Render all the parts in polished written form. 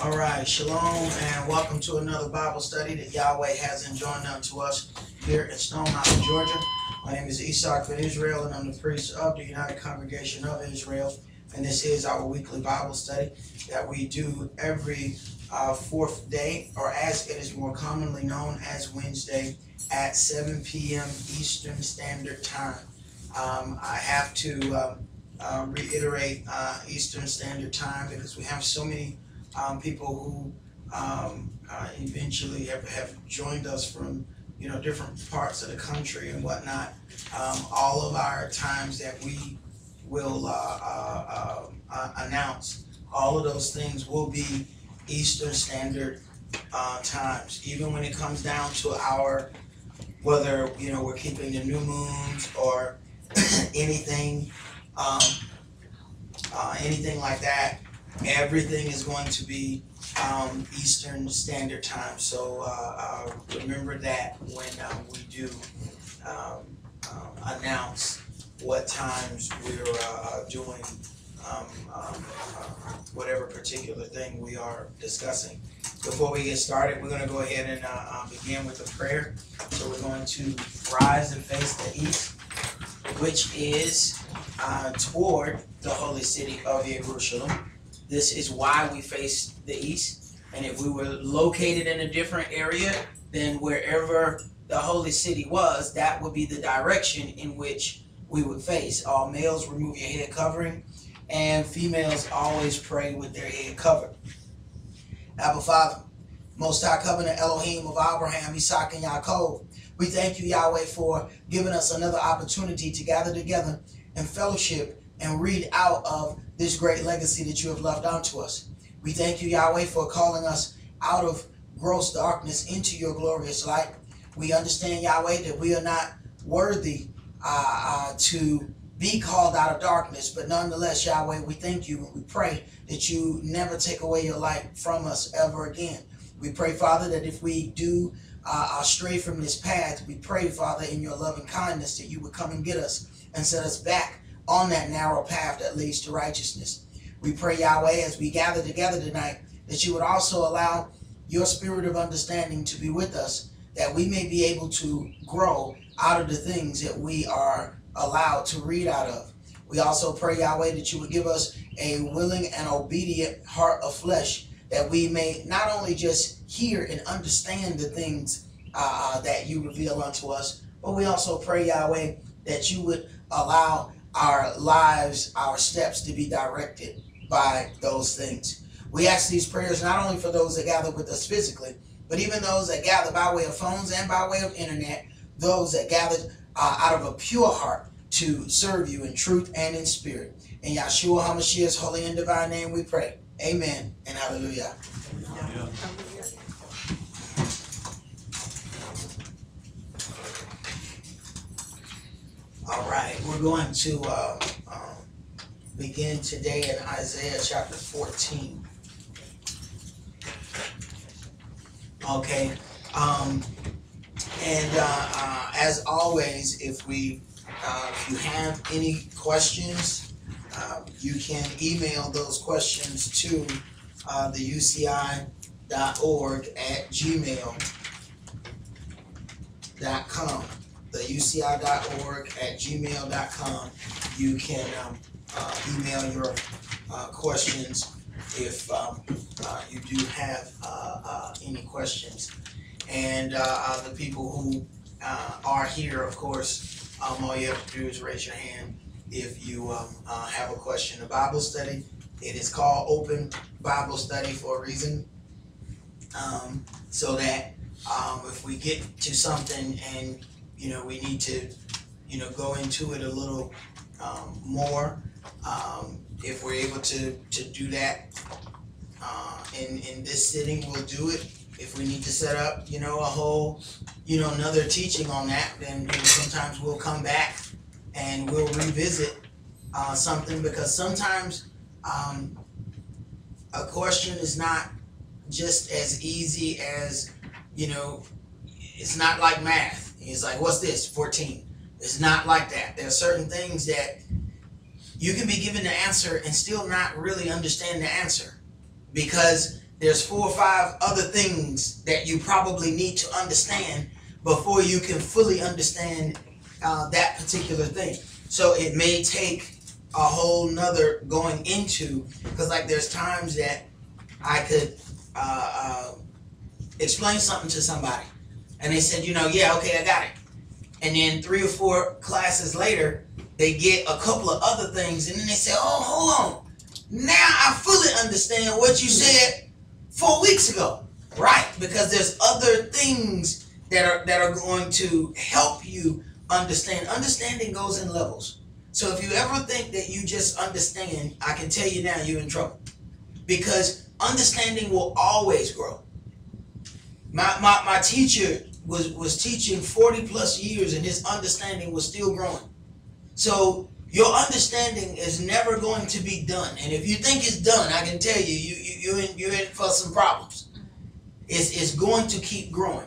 All right, shalom, and welcome to another Bible study that Yahweh has enjoined unto us here in Stone Mountain, Georgia. My name is Esaac of Israel, and I'm the priest of the United Congregation of Israel. And this is our weekly Bible study that we do every fourth day, or as it is more commonly known as Wednesday, at 7 p.m. Eastern Standard Time. I have to reiterate Eastern Standard Time because we have so many people who eventually have joined us from different parts of the country and whatnot. All of our times that we will announce, all of those things will be Eastern Standard times. Even when it comes down to our, whether we're keeping the new moons or anything anything like that, everything is going to be Eastern Standard Time. So remember that when we do announce what times we're doing whatever particular thing we are discussing. Before we get started, we're going to go ahead and begin with a prayer. So we're going to rise and face the east, which is toward the holy city of Jerusalem. This is why we face the east. And if we were located in a different area, then wherever the holy city was, that would be the direction in which we would face. All males, remove your head covering, and females always pray with their head covered. Abba Father, Most High Covenant Elohim of Abraham, Isaac, and Yaakov, we thank you, Yahweh, for giving us another opportunity to gather together and fellowship and read out of this great legacy that you have left unto us. We thank you, Yahweh, for calling us out of gross darkness into your glorious light. We understand, Yahweh, that we are not worthy to be called out of darkness, but nonetheless, Yahweh, we thank you and we pray that you never take away your light from us ever again. We pray, Father, that if we do stray from this path, we pray, Father, in your loving kindness, that you would come and get us and set us back on that narrow path that leads to righteousness. We pray, Yahweh, as we gather together tonight, that you would also allow your spirit of understanding to be with us, that we may be able to grow out of the things that we are allowed to read out of. We also pray, Yahweh, that you would give us a willing and obedient heart of flesh, that we may not only just hear and understand the things that you reveal unto us, but we also pray, Yahweh, that you would allow our lives, our steps to be directed by those things. We ask these prayers not only for those that gather with us physically, but even those that gather by way of phones and by way of internet, those that gathered out of a pure heart to serve you in truth and in spirit. In Yahshua HaMashiach's holy and divine name we pray. Amen and hallelujah. Yeah. All right, we're going to begin today in Isaiah chapter 14. Okay, as always, if you have any questions, you can email those questions to the uci.org@gmail.com. The uci.org@gmail.com. You can email your questions if you do have any questions. And the people who are here, of course, all you have to do is raise your hand if you have a question. A Bible study, it is called Open Bible Study for a reason, so that if we get to something and we need to go into it a little more, if we're able to do that in this sitting, we'll do it. If we need to set up a whole another teaching on that, then sometimes we'll come back and we'll revisit something, because sometimes a question is not just as easy as, it's not like math. It's like, what's this? 14. It's not like that. There are certain things that you can be given the answer and still not really understand the answer, because there's 4 or 5 other things that you probably need to understand before you can fully understand that particular thing. So it may take a whole nother going into, because like there's times that I could explain something to somebody and they said, yeah, okay, I got it. And then 3 or 4 classes later, they get a couple of other things and then they say, oh, hold on. Now I fully understand what you said 4 weeks ago, right? Because there's other things that are going to help you understand. Understanding goes in levels. So if you ever think that you just understand, I can tell you now you're in trouble. Because understanding will always grow. My teacher was teaching 40 plus years and his understanding was still growing. So your understanding is never going to be done. And if you think it's done, I can tell you, you're in for some problems. It's going to keep growing.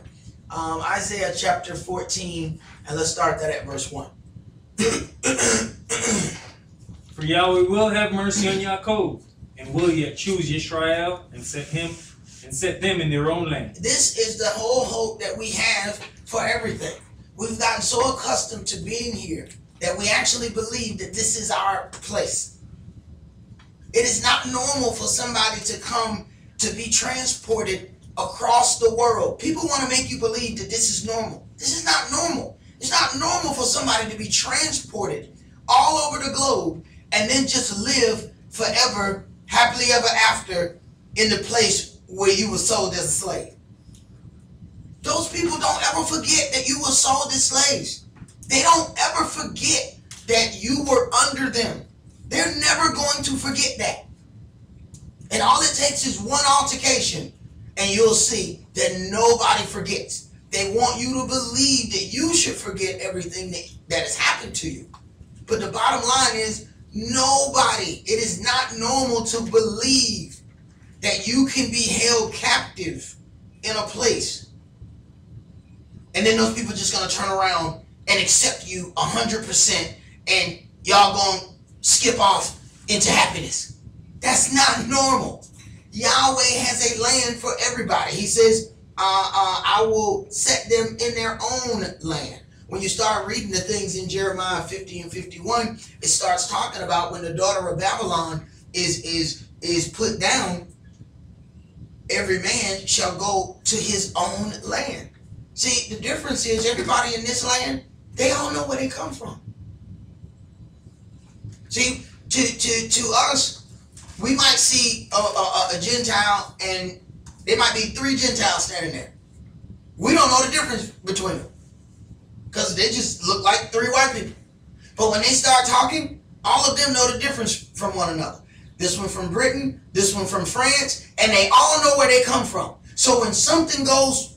Isaiah chapter 14, and let's start that at verse 1. For Yahweh will have mercy on Yaakov, and will yet choose Yisrael and set them in their own land. This is the whole hope that we have for everything. We've gotten so accustomed to being here that we actually believe that this is our place. It is not normal for somebody to come to be transported across the world. People want to make you believe that this is normal. This is not normal. It's not normal for somebody to be transported all over the globe and then just live forever, happily ever after in the place where you were sold as a slave. Those people don't ever forget that you were sold as slaves. They don't ever forget that you were under them. They're never going to forget that. And all it takes is one altercation and you'll see that nobody forgets. They want you to believe that you should forget everything that has happened to you. But the bottom line is nobody, it is not normal to believe that you can be held captive in a place. And then those people are just going to turn around and accept you 100% and y'all going to skip off into happiness. That's not normal. Yahweh has a land for everybody. He says, I will set them in their own land. When you start reading the things in Jeremiah 50 and 51, it starts talking about when the daughter of Babylon is put down, every man shall go to his own land. See, the difference is everybody in this land, they all know where they come from. See, to us, we might see a Gentile and there might be 3 Gentiles standing there. We don't know the difference between them because they just look like 3 white people. But when they start talking, all of them know the difference from one another. This one from Britain, this one from France, and they all know where they come from. So when something goes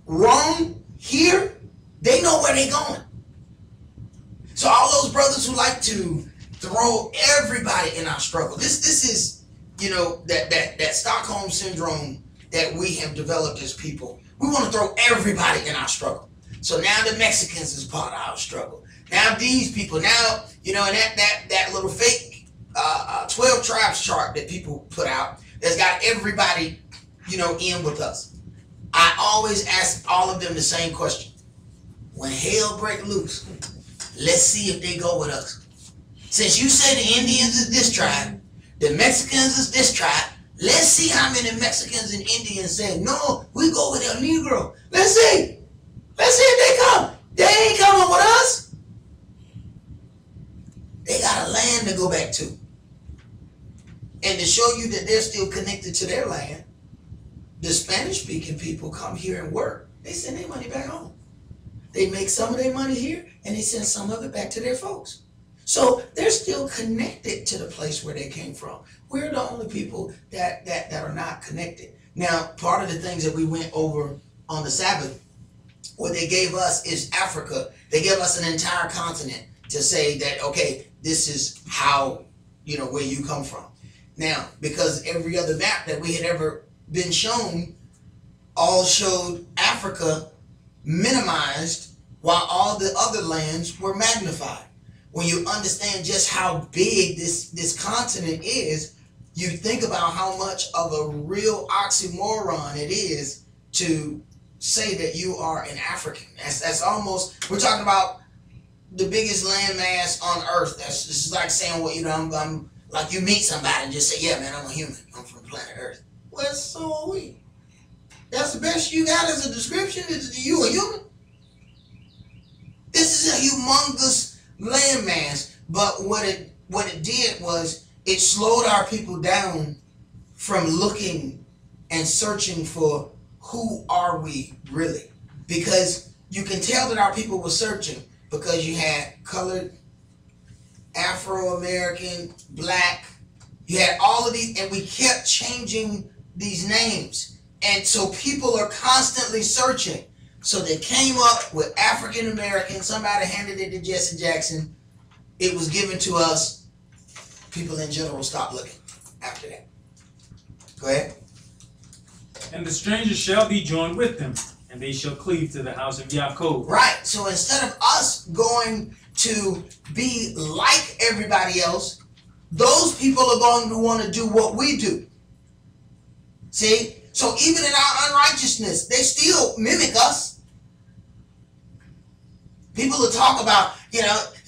wrong here, they know where they're going. So all those brothers who like to throw everybody in our struggle. This is, that Stockholm syndrome that we have developed as people. We want to throw everybody in our struggle. So now the Mexicans is part of our struggle. Now these people, now, and that little fake 12 tribes chart that people put out that's got everybody, in with us. I always ask all of them the same question. When hell break loose, let's see if they go with us. Since you say the Indians is this tribe, the Mexicans is this tribe, let's see how many Mexicans and Indians say, no, we go with El Negro. Let's see. Let's see if they come. They ain't coming with us. They got a land to go back to. And to show you that they're still connected to their land, the Spanish-speaking people come here and work. They send their money back home. They make some of their money here, and they send some of it back to their folks. So they're still connected to the place where they came from. We're the only people that are not connected. Now, part of the things that we went over on the Sabbath, what they gave us is Africa. They gave us an entire continent to say that, okay, this is how, where you come from. Now, because every other map that we had ever been shown all showed Africa minimized while all the other lands were magnified. When you understand just how big this continent is, you think about how much of a real oxymoron it is to say that you are an African. That's almost, we're talking about the biggest landmass on earth. That's just like saying, well, I'm like, you meet somebody and just say, yeah, man, I'm a human. I'm from planet Earth. Well, so are we. That's the best you got as a description? Is you a human? This is a humongous landmass, but what it did was it slowed our people down from looking and searching for who are we really. Because you can tell that our people were searching because you had colored, Afro-American, black, you had all of these, and we kept changing these names. And so people are constantly searching. So they came up with African American, somebody handed it to Jesse Jackson, it was given to us, people in general stopped looking after that. Go ahead. And the stranger shall be joined with them, and they shall cleave to the house of Yaakov. Right. So instead of us going to be like everybody else, those people are going to want to do what we do. See? So even in our unrighteousness, they still mimic us. People will talk about, you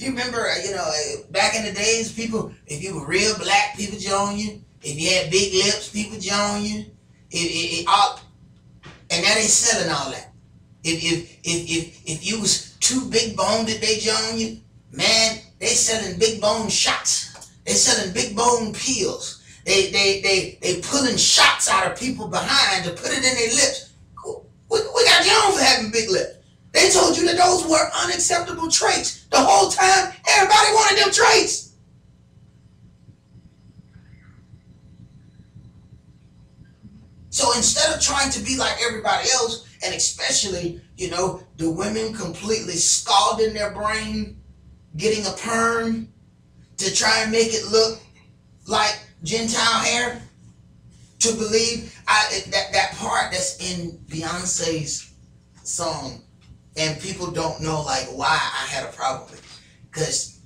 remember, back in the days, people, if you were real black, people join you. If you had big lips, people join you. And now they selling all that. If you was too big boned, they join you. Man, they selling big bone shots. They selling big bone pills. They pulling shots out of people behind to put it in their lips. We got you on for having big lips. They told you that those were unacceptable traits. The whole time, everybody wanted them traits. So instead of trying to be like everybody else, and especially, the women completely scalding their brain, getting a perm to try and make it look like Gentile hair, to believe that part that's in Beyonce's song, and people don't know why I had a problem with it. Because,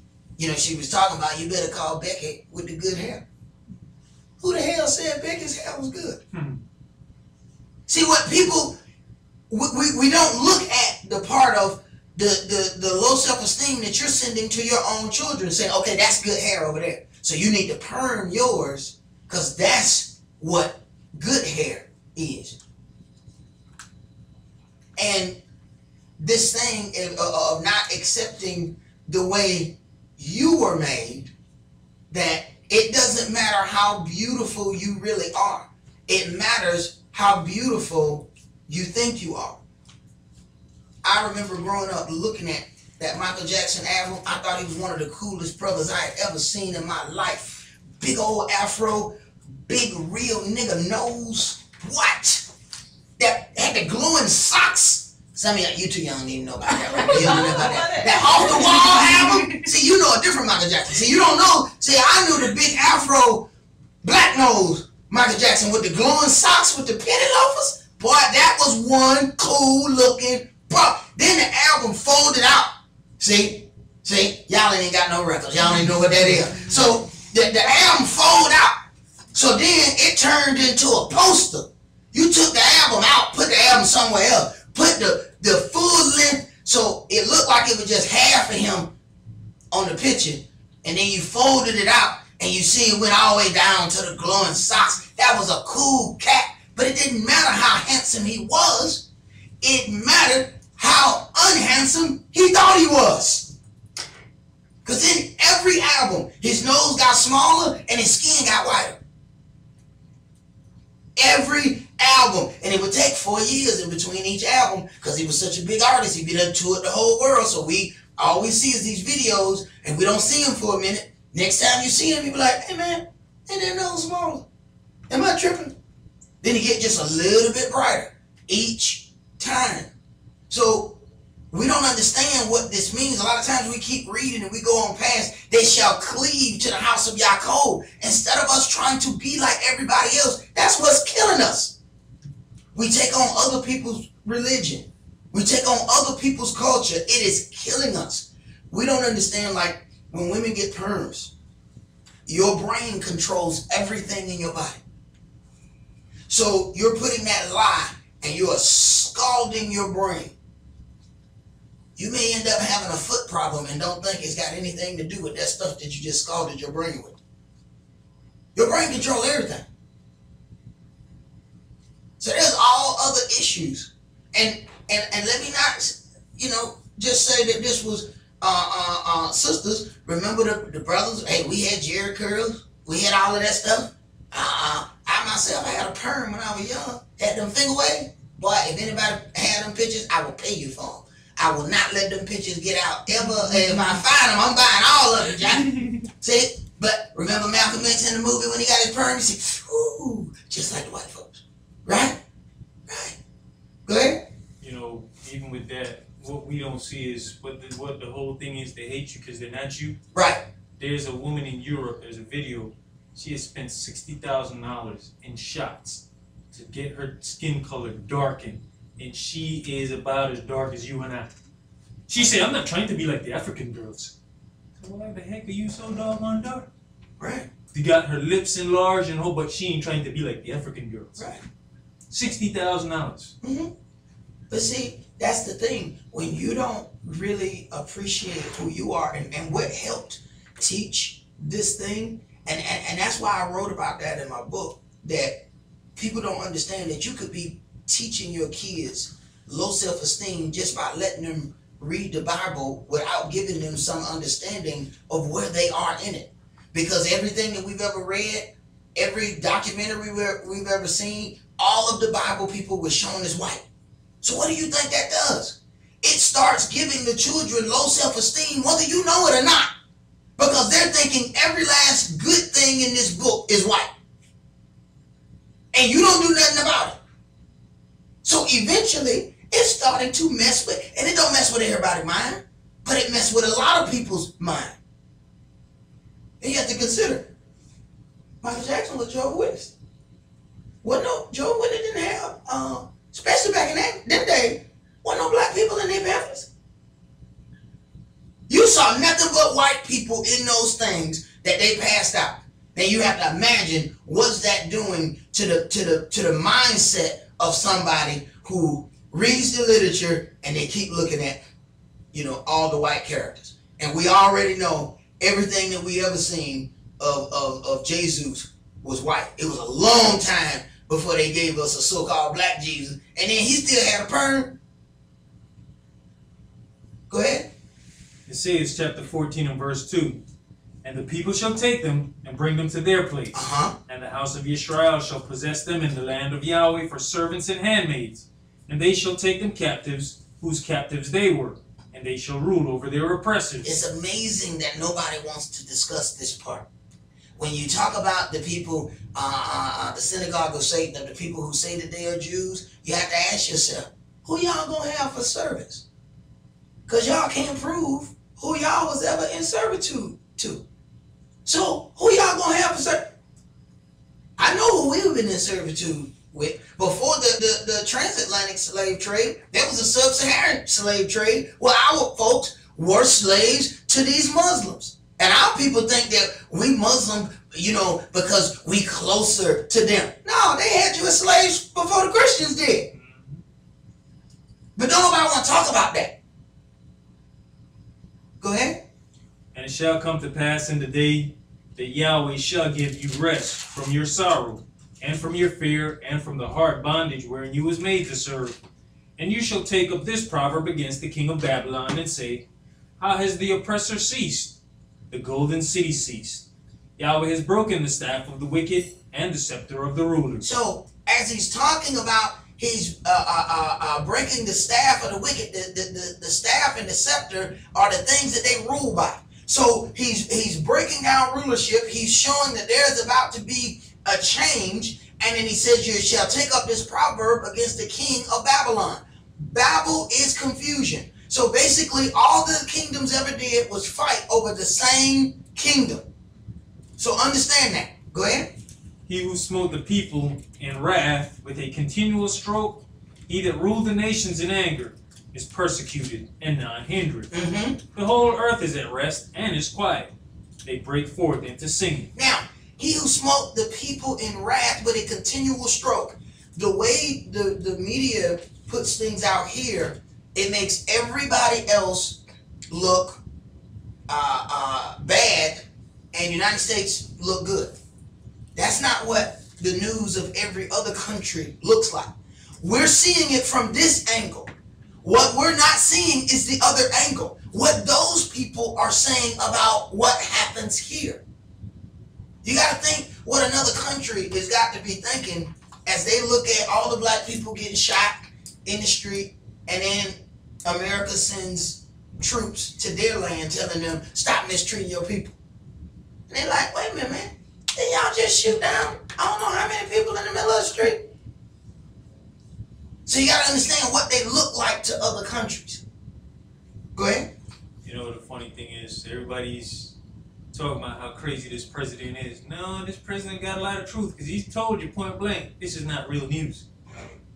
she was talking about, you better call Becky with the good hair. Who the hell said Becky's hair was good? See, what people, we don't look at the part of the low self-esteem that you're sending to your own children, saying, okay, that's good hair over there. So you need to perm yours, because that's what good hair is. And this thing of not accepting the way you were made, that it doesn't matter how beautiful you really are. It matters how beautiful you think you are. I remember growing up looking at that Michael Jackson album. I thought he was one of the coolest brothers I had ever seen in my life. Big old afro, big real nigga nose. What? That had the glowing socks. Some of you too young to even know about that, right? You don't know about that. That off the wall album. See, you know a different Michael Jackson. See, you don't know. See, I knew the big afro, black nose Michael Jackson with the glowing socks with the penny loafers. Boy, that was one cool looking bro. Then the album folded out. See, y'all ain't got no records. Y'all ain't know what that is. So the album folded out. So then it turned into a poster. You took the album out, put the album somewhere else, put the full length, so it looked like it was just half of him on the picture, and then you folded it out, and you see it went all the way down to the glowing socks. That was a cool cat, but it didn't matter how handsome he was. It mattered how unhandsome he thought he was. Because in every album, his nose got smaller and his skin got whiter. Every album. And it would take 4 years in between each album because he was such a big artist. He done toured the whole world. So we always see these videos and we don't see him for a minute. Next time you see him, you be like, hey man, ain't that nose smaller? Am I tripping? Then he get just a little bit brighter each time. So we don't understand what this means. A lot of times we keep reading and we go on past, they shall cleave to the house of Yaakov. Instead of us trying to be like everybody else, that's what's killing us. We take on other people's religion. We take on other people's culture. It is killing us. We don't understand, like when women get perms, Your brain controls everything in your body. So you're putting that lie and you are scalding your brain. You may end up having a foot problem and don't think it's got anything to do with that stuff that you just scalded your brain with. Your brain controls everything. So there's all other issues. And let me not, just say that this was sisters. Remember the brothers? Hey, we had Jerry curls. We had all of that stuff. I myself had a perm when I was young. Had them finger waves. Boy, if anybody had them pictures, I will pay you for them. I will not let them pictures get out ever. If I find them, I'm buying all of them, Johnny. See? But remember Malcolm X in the movie when he got his perm? He said, ooh, just like the white folks. Right? Right. Go ahead. Even with that, what we don't see is what the whole thing is. They hate you because they're not you. Right. There's a woman in Europe, there's a video. She has spent $60,000 in shots to get her skin color darkened. And she is about as dark as you and I. She said, I'm not trying to be like the African girls. So why the heck are you so doggone dark? Right. You got her lips enlarged and whole, but she ain't trying to be like the African girls. Right. $60,000. Mm-hmm. But see, that's the thing. When you don't really appreciate who you are and what helped teach this thing, and that's why I wrote about that in my book, that people don't understand that you could be teaching your kids low self-esteem just by letting them read the Bible without giving them some understanding of where they are in it. Because everything that we've ever read, every documentary we've ever seen, all of the Bible people were shown as white. So what do you think that does? It starts giving the children low self-esteem whether you know it or not. Because they're thinking every last good thing in this book is white. And you don't do nothing about it. So eventually, it's starting to mess with, and it don't mess with everybody's mind, but it messes with a lot of people's mind. And you have to consider, Michael Jackson was Jehovah's Witness. Well, no, Jehovah's Witness didn't have, especially back in them days, wasn't no black people in their pamphlets. You saw nothing but white people in those things that they passed out. Now you have to imagine what's that doing to the mindset of somebody who reads the literature and they keep looking at, all the white characters. And we already know everything that we ever seen of Jesus was white. It was a long time before they gave us a so-called black Jesus. And then he still had a perm. Go ahead. It says, chapter 14 and verse 2. And the people shall take them and bring them to their place. And the house of Yisrael shall possess them in the land of Yahweh for servants and handmaids. And they shall take them captives, whose captives they were. And they shall rule over their oppressors. It's amazing that nobody wants to discuss this part. When you talk about the people, the synagogue of Satan, the people who say that they are Jews, you have to ask yourself, who y'all gonna have for servants? Because y'all can't prove who y'all was ever in servitude to. So who y'all gonna have for service? I know who we've been in servitude with. Before the transatlantic slave trade, there was a sub-Saharan slave trade where our folks were slaves to these Muslims. And our people think that we Muslim, because we closer to them. No, they had you as slaves before the Christians did. But don't nobody want to talk about that. Go ahead. And it shall come to pass in the day that Yahweh shall give you rest from your sorrow, and from your fear, and from the hard bondage wherein you was made to serve. And you shall take up this proverb against the king of Babylon, and say, how has the oppressor ceased? The golden city ceased. Yahweh has broken the staff of the wicked, and the scepter of the rulers. So, as he's talking about he's breaking the staff of the wicked, the staff and the scepter are the things that they rule by. So he's breaking down rulership. He's showing that there's about to be a change. And then he says, you shall take up this proverb against the king of Babylon. Babel is confusion. So basically all the kingdoms ever did was fight over the same kingdom. So understand that. Go ahead. He who smote the people in wrath with a continual stroke, he that ruled the nations in anger, is persecuted and not hindered. The whole earth is at rest and is quiet. They break forth into singing. Now, he who smote the people in wrath with a continual stroke. The way the media puts things out here, it makes everybody else look bad and United States look good. That's not what the news of every other country looks like. We're seeing it from this angle. What we're not seeing is the other angle. What those people are saying about what happens here. You got to think what another country has got to be thinking as they look at all the black people getting shot in the street, and then America sends troops to their land telling them, stop mistreating your people. And they're like, wait a minute, man. Did y'all just shoot down I don't know how many people in the middle of the street? So you got to understand what they look like to other countries. Go ahead. You know, the funny thing is, everybody's talking about how crazy this president is. No, this president got a lot of truth because he's told you point blank, this is not real news.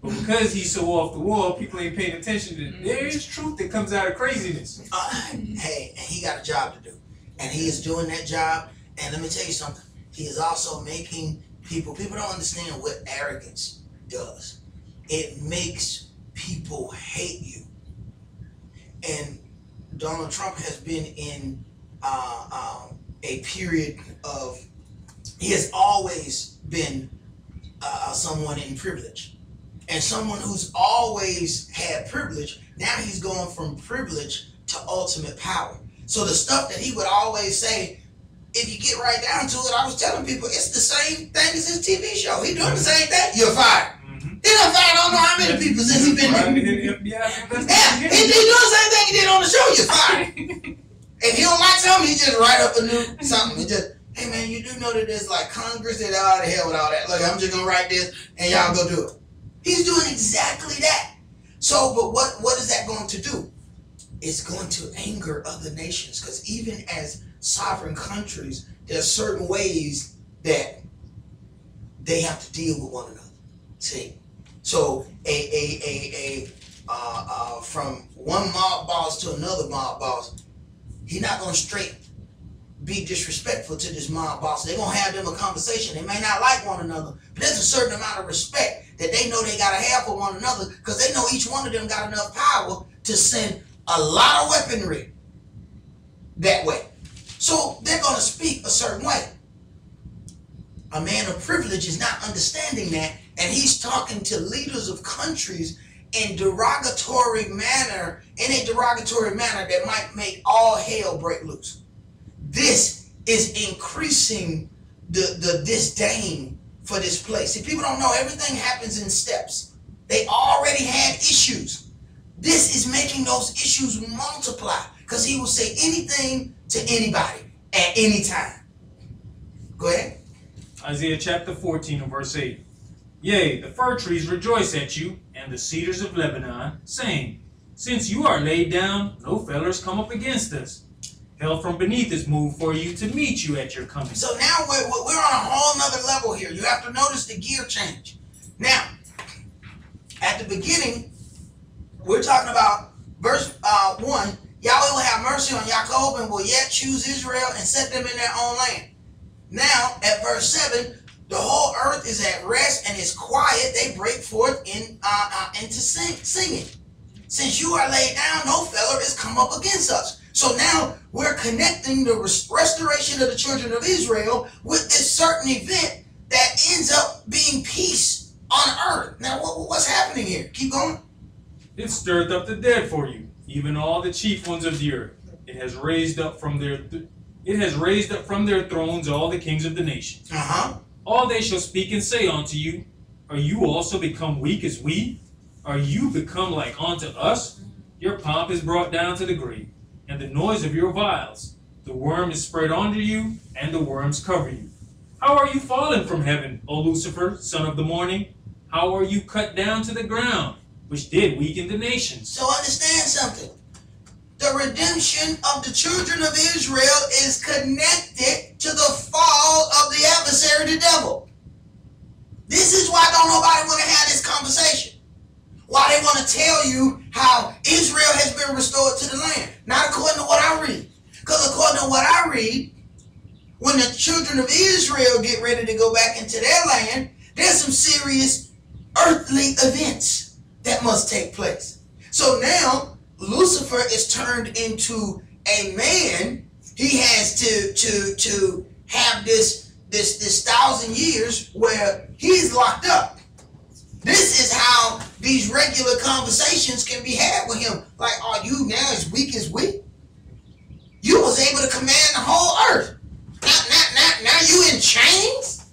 But because he's so off the wall, people ain't paying attention to it. There is truth that comes out of craziness. Hey, and he got a job to do. And he is doing that job. And let me tell you something. He is also making people don't understand what arrogance does. It makes people hate you. And Donald Trump has been in a period of, he has always been someone in privilege. And someone who's always had privilege, now he's going from privilege to ultimate power. So the stuff that he would always say, if you get right down to it, I was telling people, it's the same thing as his TV show. He doing the same thing. You're fired. He done fired I don't know how many people since he been there. Yeah, he doing the same thing he did on the show. You're fired. If he don't like something, he just write up a new something. He just, hey man, you do know that there's like Congress that out of hell with all that. Look, I'm just gonna write this and y'all go do it. He's doing exactly that. So, but what is that going to do? It's going to anger other nations, because even as sovereign countries, there are certain ways that they have to deal with one another. See, so from one mob boss to another mob boss, he's not going to straight be disrespectful to this mob boss. They're going to have them a conversation. They may not like one another, but there's a certain amount of respect that they know they got to have for one another, because they know each one of them got enough power to send a lot of weaponry that way. So they're going to speak a certain way. A man of privilege is not understanding that, and he's talking to leaders of countries in a derogatory manner that might make all hell break loose. This is increasing the disdain for this place. See, people don't know everything happens in steps. They already had issues. This is making those issues multiply, because he will say anything to anybody at any time. Go ahead. Isaiah chapter 14 and verse 8. Yea, the fir trees rejoice at you, and the cedars of Lebanon, saying, since you are laid down, no fellers come up against us. Hell from beneath is moved for you to meet you at your coming. So now we're on a whole nother level here. You have to notice the gear change. Now, at the beginning, we're talking about verse 1. Yahweh will have mercy on Jacob and will yet choose Israel and set them in their own land. Now, at verse 7, the whole earth is at rest and is quiet. They break forth into singing. Since you are laid down, no feller has come up against us. So now we're connecting the restoration of the children of Israel with this certain event that ends up being peace on earth. Now, what's happening here? Keep going. It stirred up the dead for you, even all the chief ones of the earth. It has raised up from their thrones all the kings of the nations. All they shall speak and say unto you, are you also become weak as we? Are you become like unto us? Your pomp is brought down to the grave, and the noise of your vials. The worm is spread under you, and the worms cover you. How are you fallen from heaven, O Lucifer, son of the morning? How are you cut down to the ground, which did weaken the nations? So understand something. The redemption of the children of Israel is connected to the fall of the adversary, the devil. This is why don't nobody want to have this conversation. Why they want to tell you how Israel has been restored to the land. Not according to what I read. Because according to what I read, when the children of Israel get ready to go back into their land, there's some serious earthly events that must take place. So now Lucifer is turned into a man. He has to have this 1,000 years where he's locked up. This is how these regular conversations can be had with him. Like, are you now as weak as we? You was able to command the whole earth. Now you in chains?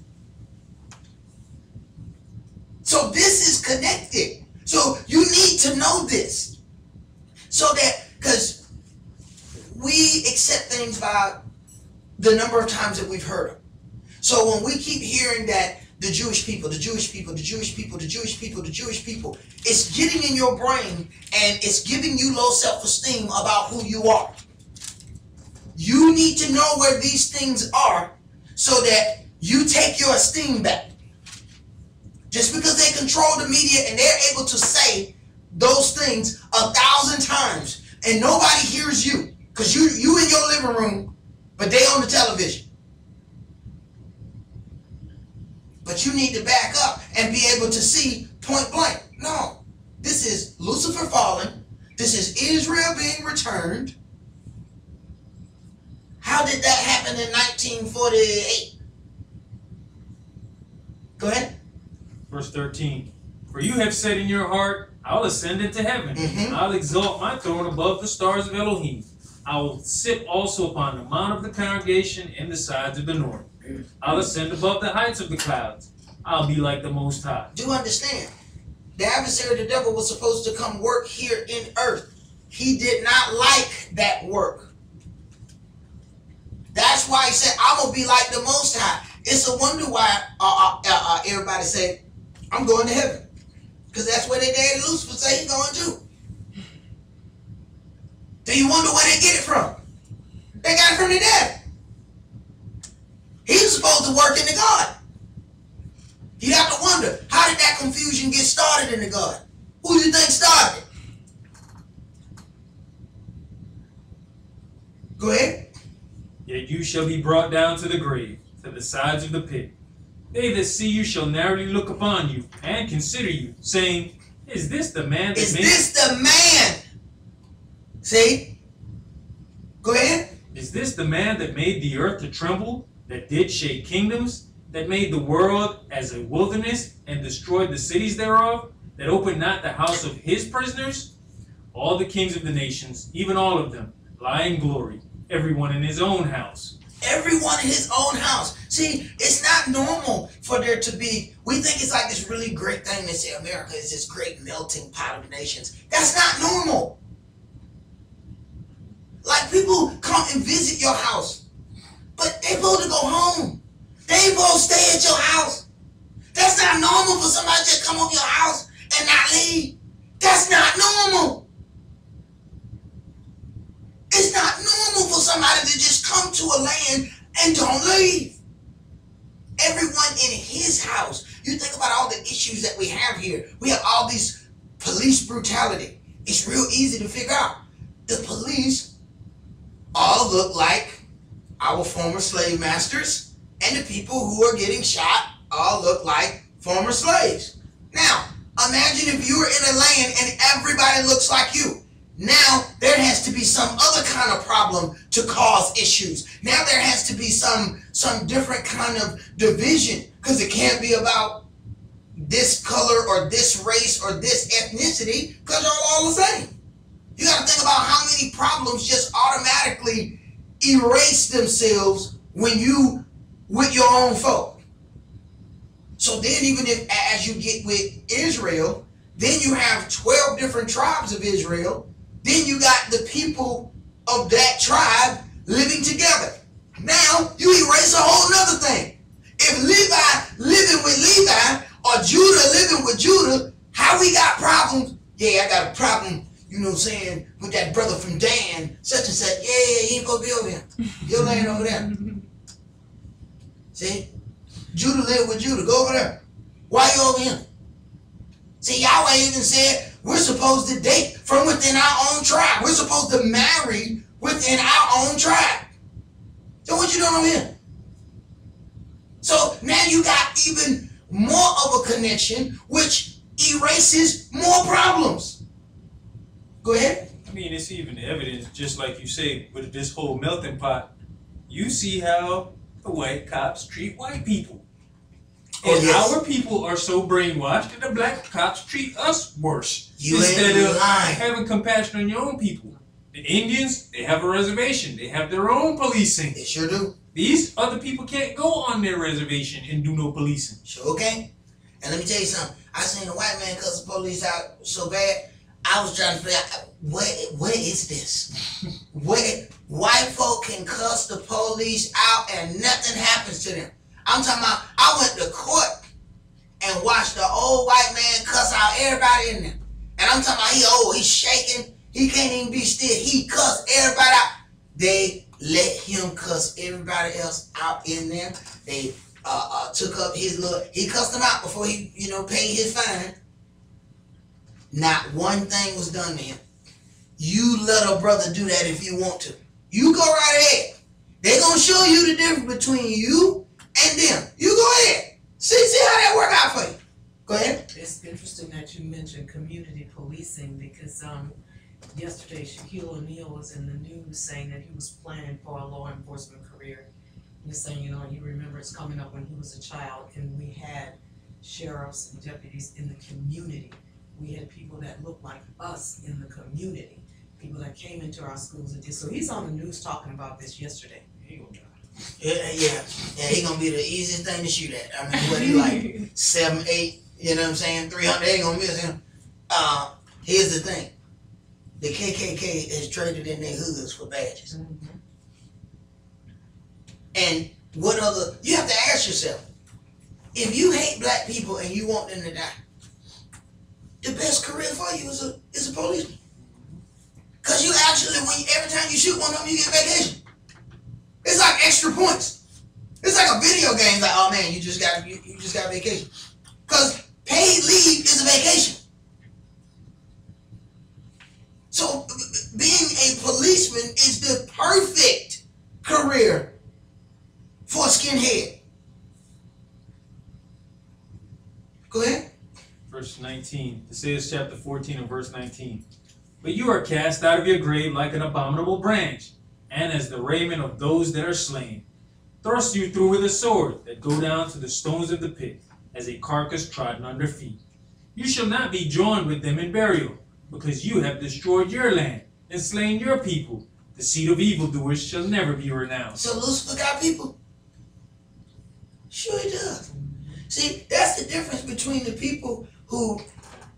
So this is connected. So you need to know this. So that, because we accept things by the number of times that we've heard them. So when we keep hearing that the Jewish people, the Jewish people, the Jewish people, the Jewish people, the Jewish people, it's getting in your brain and it's giving you low self-esteem about who you are. You need to know where these things are so that you take your esteem back. Just because they control the media and they're able to say those things 1,000 times and nobody hears you, because you in your living room, but they on the television. But you need to back up and be able to see point blank. No, this is Lucifer falling. This is Israel being returned. How did that happen in 1948? Go ahead. Verse 13. For you have said in your heart, I'll ascend into heaven. I'll exalt my throne above the stars of Elohim. I will sit also upon the mount of the congregation in the sides of the north. I'll ascend above the heights of the clouds. I'll be like the Most High. Do understand? The adversary, the devil, was supposed to come work here in earth. He did not like that work. That's why he said, I'm going to be like the Most High. It's a wonder why everybody say, I'm going to heaven. Because that's where their daddy Lucifer say he's going to. Do you wonder where they get it from? They got it from their daddy. He was supposed to work in the garden. You have to wonder, how did that confusion get started in the garden? Who do you think started it? Go ahead. Yet you shall be brought down to the grave, to the sides of the pit. They that see you shall narrowly look upon you, and consider you, saying, Is this the man that Is this the man? See? Go ahead. Is this the man that made the earth to tremble, that did shake kingdoms, that made the world as a wilderness, and destroyed the cities thereof, that opened not the house of his prisoners? All the kings of the nations, even all of them, lie in glory, everyone in his own house. Everyone in his own house. See, it's not normal for there to be, we think it's like this really great thing. They say America is this great melting pot of nations. That's not normal. Like, people come and visit your house, but they supposed to go home. They ain't supposed to stay at your house. That's not normal for somebody to just come over your house and not leave. That's not normal. It's not normal for somebody to just come to a land and don't leave. Everyone in his house. You think about all the issues that we have here. We have all these police brutality. It's real easy to figure out. The police all look like our former slave masters, and the people who are getting shot all look like former slaves. Now, imagine if you were in a land and everybody looks like you. Now, there has to be some other kind of problem to cause issues. Now there has to be some different kind of division, because it can't be about this color or this race or this ethnicity, because they're all the same. You got to think about how many problems just automatically erase themselves when you with your own folk. So then, even if as you get with Israel, then you have 12 different tribes of Israel. Then you got the people of that tribe living together. Now you erase a whole nother thing. If Levi living with Levi or Judah living with Judah, how we got problems? Yeah, I got a problem, you know what I'm saying, with that brother from Dan, such and such. Yeah, he ain't gonna be over here. Your land over there. See? Judah lived with Judah. Go over there. Why you over here? See, Yahweh even said we're supposed to date from within our own tribe. We're supposed to marry within our own tribe. So what you doing over here? So now you got even more of a connection, which erases more problems. Go ahead. I mean, it's even evidence, just like you say, with this whole melting pot. You see how the white cops treat white people. And our people are so brainwashed that the black cops treat us worse. Instead of having compassion on your own people. The Indians, they have a reservation. They have their own policing. They sure do. These other people can't go on their reservation and do no policing. Sure can. And let me tell you something. I seen a white man cuss the police out so bad, I was trying to figure out, what is this? White folk can cuss the police out and nothing happens to them. I'm talking about, I went to court and watched the old white man cuss out everybody in there. And I'm talking about, he's shaking. He can't even be still. He cussed everybody out. They let him cuss everybody else out in there. They took up his he cussed them out before he, paid his fine. Not one thing was done to him. You let a brother do that if you want to. You go right ahead. They're going to show you the difference between you and them. You go ahead. See how that work out for you. Go ahead. It's interesting that you mentioned community policing because yesterday Shaquille O'Neal was in the news saying that he was planning for a law enforcement career. He's saying, he remembers coming up when he was a child and we had sheriffs and deputies in the community. We had people that looked like us in the community, people that came into our schools and did. So he's on the news talking about this yesterday. He gonna die. Yeah, he gonna be the easiest thing to shoot at. I mean, what he like 7, 8, you know what I'm saying? 300, they ain't gonna miss him. Here's the thing. The KKK is traded in their hoods for badges. Mm-hmm. And what other, you have to ask yourself, if you hate black people and you want them to die, the best career for you is a policeman. Cause you actually, every time you shoot one of them, you get vacation. It's like extra points. It's like a video game. Like, oh man, you just got vacation. Cause paid leave is a vacation. So being a policeman is the perfect career for a skinhead. Go ahead. Verse 19. Isaiah chapter 14 and verse 19. But you are cast out of your grave like an abominable branch, and as the raiment of those that are slain. Thrust you through with a sword that go down to the stones of the pit, as a carcass trodden under feet. You shall not be joined with them in burial, because you have destroyed your land and slain your people. The seed of evildoers shall never be renounced. So Lucifer got people? Sure he does. See, that's the difference between the people who,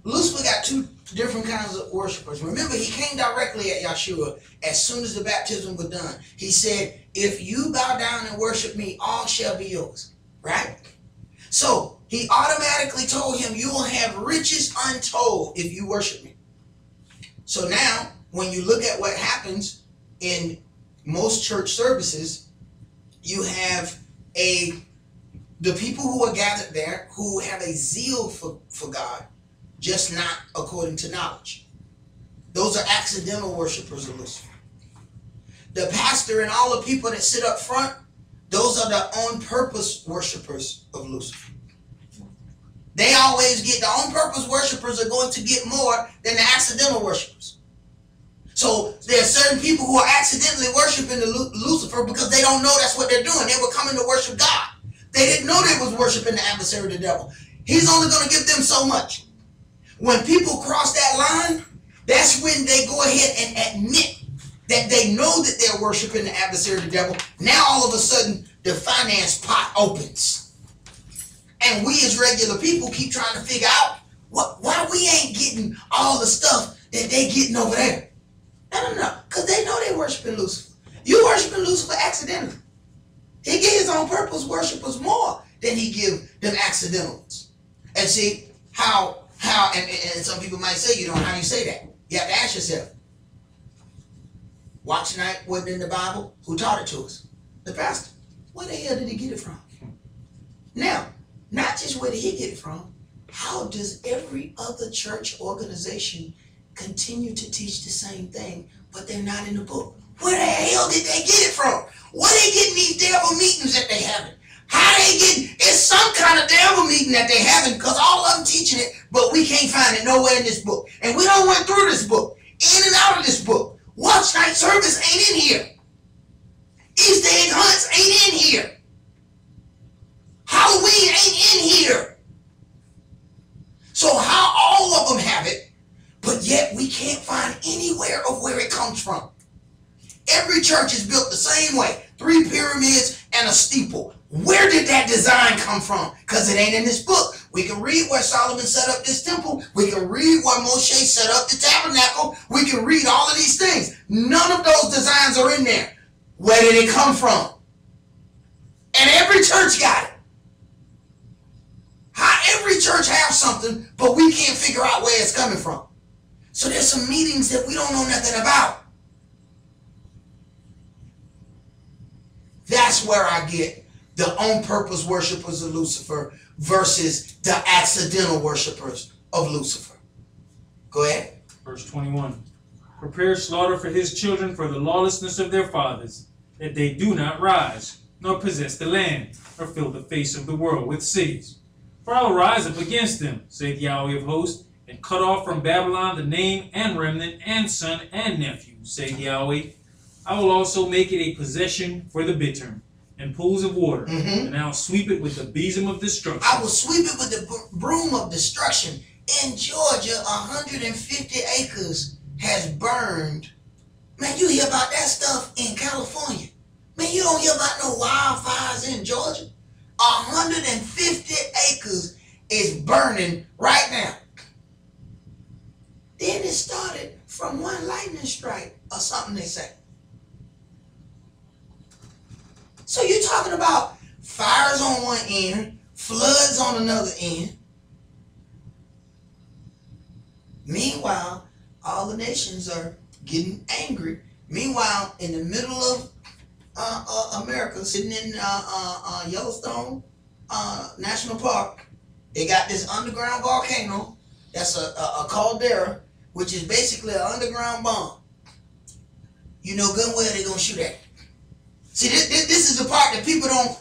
Lucifer got two different kinds of worshipers. Remember, he came directly at Yeshua as soon as the baptism was done. He said, if you bow down and worship me, all shall be yours. Right? So he automatically told him, you will have riches untold if you worship me. So now, when you look at what happens in most church services, you have the people who are gathered there who have a zeal for God, just not according to knowledge. Those are accidental worshipers of Lucifer. The pastor and all the people that sit up front, those are the on-purpose worshipers of Lucifer. They always get, the on-purpose worshipers are going to get more than the accidental worshipers. So there are certain people who are accidentally worshiping Lucifer because they don't know that's what they're doing. They were coming to worship God. They didn't know they was worshiping the adversary, the devil. He's only going to give them so much. When people cross that line, that's when they go ahead and admit that they know that they're worshiping the adversary, the devil. Now all of a sudden, the finance pot opens. And we as regular people keep trying to figure out why we ain't getting all the stuff that they getting over there. No. Because they know they worshiping Lucifer. You worshiping Lucifer accidentally. He give his own purpose worshipers more than he give them accidental ones. And see how and some people might say, how you say that? You have to ask yourself. Watch night wasn't in the Bible. Who taught it to us? The pastor. Where the hell did he get it from? Now, not just where did he get it from, how does every other church organization continue to teach the same thing, but they're not in the book? Where the hell did they get it from? Where they getting these devil meetings that they having? How they get, it's some kind of devil meeting that they having because all of them teaching it, but we can't find it nowhere in this book. And we don't went through this book, in and out of this book. Watch night service ain't in here. Easter egg hunts ain't in here. Halloween ain't in here. So how all of them have it, but yet we can't find anywhere of where it comes from. Every church is built the same way. 3 pyramids and a steeple. Where did that design come from? Because it ain't in this book. We can read where Solomon set up this temple. We can read where Moshe set up the tabernacle. We can read all of these things. None of those designs are in there. Where did it come from? And every church got it. How every church have something, but we can't figure out where it's coming from. So there's some meetings that we don't know nothing about. That's where I get the on-purpose worshipers of Lucifer versus the accidental worshipers of Lucifer. Go ahead. Verse 21. Prepare slaughter for his children for the lawlessness of their fathers, that they do not rise, nor possess the land, nor fill the face of the world with cities. For I will rise up against them, saith Yahweh of hosts, and cut off from Babylon the name and remnant and son and nephew, saith Yahweh. I will also make it a possession for the bittern and pools of water, and I will sweep it with the besom of destruction. I will sweep it with the broom of destruction. In Georgia, 150 acres has burned. Man, you hear about that stuff in California. Man, you don't hear about no wildfires in Georgia. 150 acres is burning right now. Then it started from one lightning strike or something, they say. So you're talking about fires on one end, floods on another end. Meanwhile, all the nations are getting angry. Meanwhile, in the middle of America, sitting in Yellowstone National Park, they got this underground volcano that's a caldera, which is basically an underground bomb. You know good and well they're going to shoot at it. See, this is the part that people don't,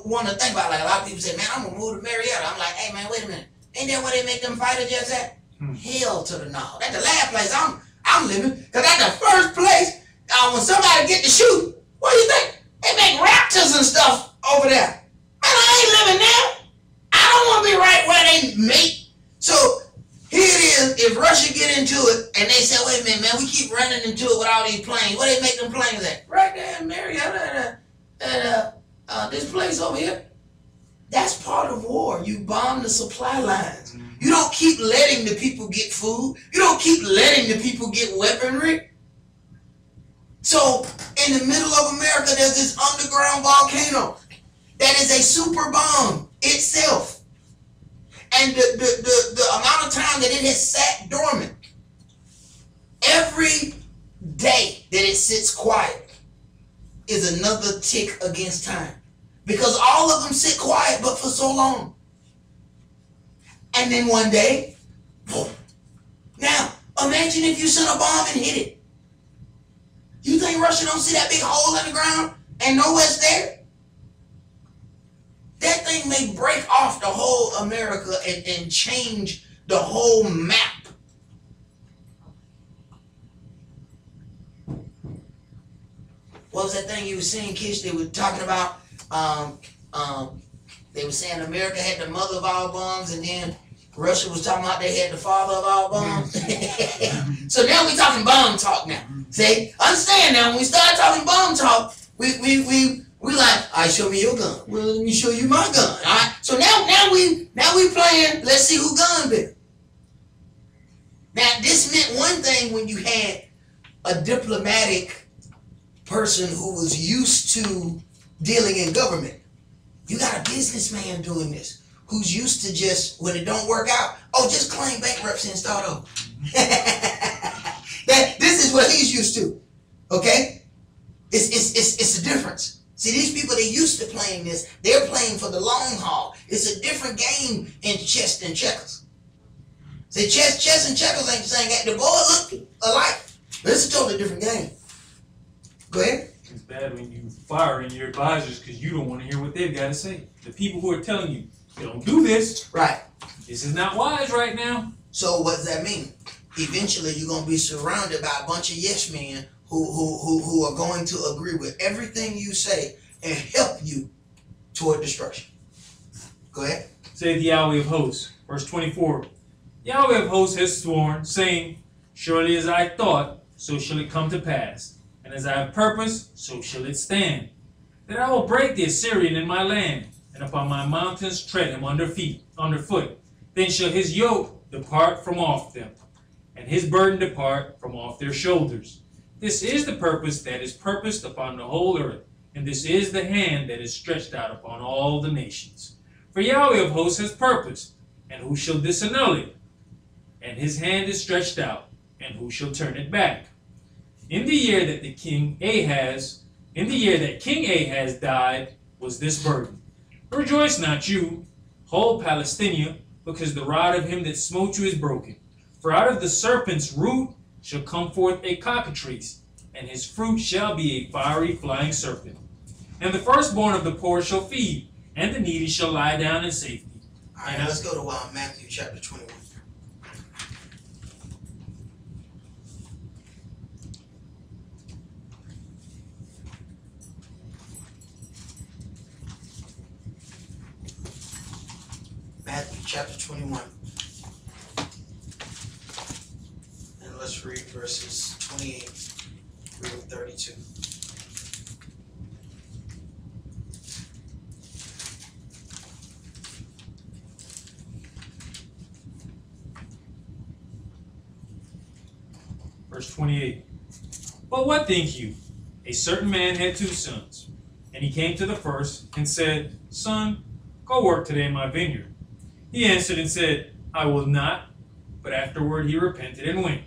want to think about. Like a lot of people say, man, I'm going to move to Marietta. I'm like, hey, man, wait a minute. Ain't that where they make them fighter jets at? Hell to the no. That's the last place I'm living. Because that's the first place when somebody get to shoot, what do you think? They make Raptors and stuff over there. Man, I ain't living there. I don't want to be right where they make. So here it is. If Russia get into it and they say, wait a minute, man, we keep running into it with all these planes. Where they make them planes at? Right there in Marietta at this place over here. That's part of war. You bomb the supply lines. You don't keep letting the people get food. You don't keep letting the people get weaponry. So in the middle of America, there's this underground volcano that is a super bomb itself. And the amount of time that it has sat dormant, every day that it sits quiet is another tick against time. Because all of them sit quiet but for so long. And then one day, boom. Now, imagine if you sent a bomb and hit it. You think Russia don't see that big hole in the ground and know what's there? That thing may break off the whole America and change the whole map. What was that thing you were saying, Kish? They were talking about, they were saying America had the mother of all bombs, and then Russia was talking about they had the father of all bombs. So now we're talking bomb talk now. See? Understand now, when we start talking bomb talk, we like, all right, show me your gun. Well, let me show you my gun. All right. So now we playing, let's see who gun bigger. Now this meant one thing when you had a diplomatic person who was used to dealing in government. You got a businessman doing this who's used to just, when it don't work out, oh, just claim bankruptcy and start over. This is what he's used to. Okay? It's a difference. See, these people, they used to playing this. They're playing for the long haul. It's a different game in chess than checkers. See, chess and checkers ain't the same game. The board look alike, but it's a totally different game. Go ahead. It's bad when you firing your advisors because you don't want to hear what they've got to say. The people who are telling you, don't do this. Right. This is not wise right now. So what does that mean? Eventually, you're gonna be surrounded by a bunch of yes men who are going to agree with everything you say and help you toward destruction. Go ahead. Say the Yahweh of hosts, verse 24. Yahweh of hosts has sworn, saying, surely as I thought, so shall it come to pass, and as I have purposed, so shall it stand, that I will break the Assyrian in my land, and upon my mountains tread him underfoot. Then shall his yoke depart from off them, and his burden depart from off their shoulders. This is the purpose that is purposed upon the whole earth, and this is the hand that is stretched out upon all the nations. For Yahweh of hosts has purposed, and who shall disannul it? And his hand is stretched out, and who shall turn it back? In the year that King Ahaz died, was this burden. Rejoice not you, whole Palestina, because the rod of him that smote you is broken. For out of the serpent's root shall come forth a cockatrice, and his fruit shall be a fiery flying serpent. And the firstborn of the poor shall feed, and the needy shall lie down in safety. All right, let's go to Matthew chapter 21. Matthew chapter 21. And let's read verses 28 through 32. Verse 28. But what think you? A certain man had 2 sons. And he came to the first and said, Son, go work today in my vineyard. He answered and said, I will not. But afterward he repented and went.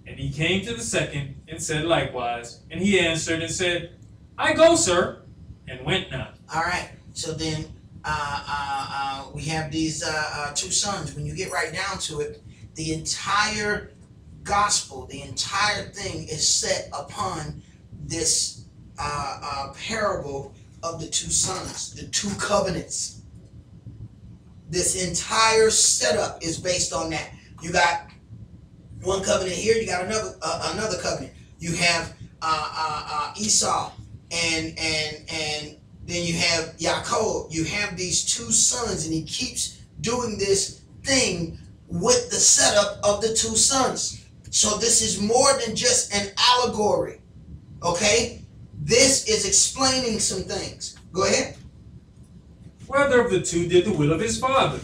And he came to the second and said likewise. And he answered and said, I go, sir, and went not. All right. So then we have these 2 sons. When you get right down to it, the entire gospel, the entire thing is set upon this parable of the 2 sons, the 2 covenants. This entire setup is based on that. You got one covenant here, you got another covenant. You have Esau and then you have Yaakov. You have these 2 sons, and he keeps doing this thing with the setup of the 2 sons. So this is more than just an allegory, okay? This is explaining some things. Go ahead. Whether of the 2 did the will of his father?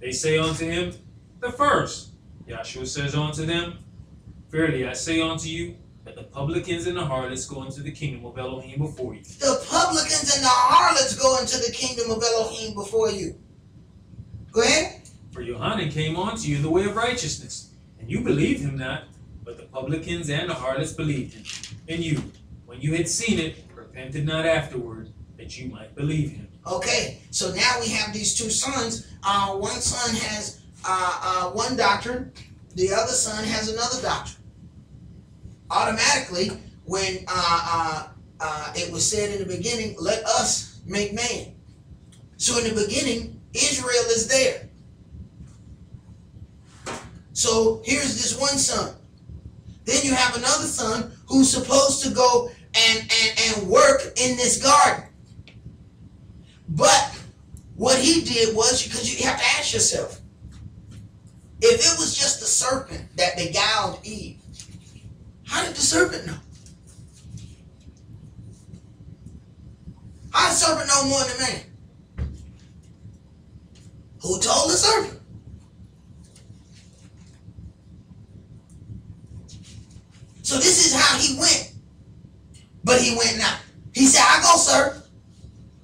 They say unto him, the first. Joshua says unto them, verily I say unto you, that the publicans and the harlots go into the kingdom of Elohim before you. The publicans and the harlots go into the kingdom of Elohim before you. Go ahead. For Yohanan came unto you in the way of righteousness, and you believed him not, but the publicans and the harlots believed him. And you, when you had seen it, repented not afterward, that you might believe him. Okay, so now we have these 2 sons. One son has one doctrine, the other son has another doctrine. Automatically, when it was said in the beginning, let us make man. So in the beginning, Israel is there. So here's this one son. Then you have another son who's supposed to go and work in this garden. But what he did was, because you have to ask yourself, if it was just the serpent that beguiled Eve, how did the serpent know? How did the serpent know more than man? Who told the serpent? So this is how he went. But he went not. He said, I go, sir.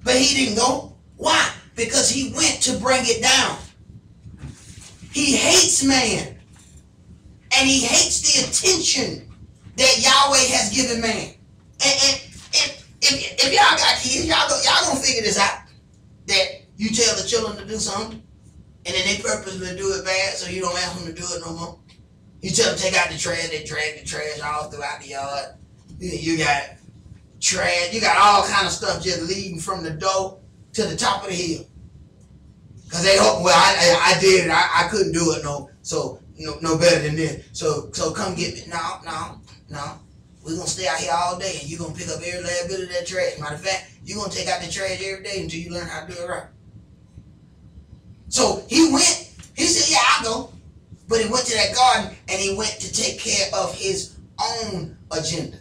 But he didn't go. Why? Because he went to bring it down. He hates man. And he hates the attention that Yahweh has given man. And if y'all got kids, y'all gonna figure this out. That you tell the children to do something, and then they purposely do it bad, so you don't ask them to do it no more. You tell them to take out the trash, they drag the trash all throughout the yard. You got trash. You got all kind of stuff just leading from the door to the top of the hill. Cause they hope, well, I did it. I couldn't do it no better than this. So come get me. No. We're gonna stay out here all day, and you're gonna pick up every last bit of that trash. Matter of fact, you're gonna take out the trash every day until you learn how to do it right. So he went. He said, "Yeah, I'll go," but he went to that garden and he went to take care of his own agenda.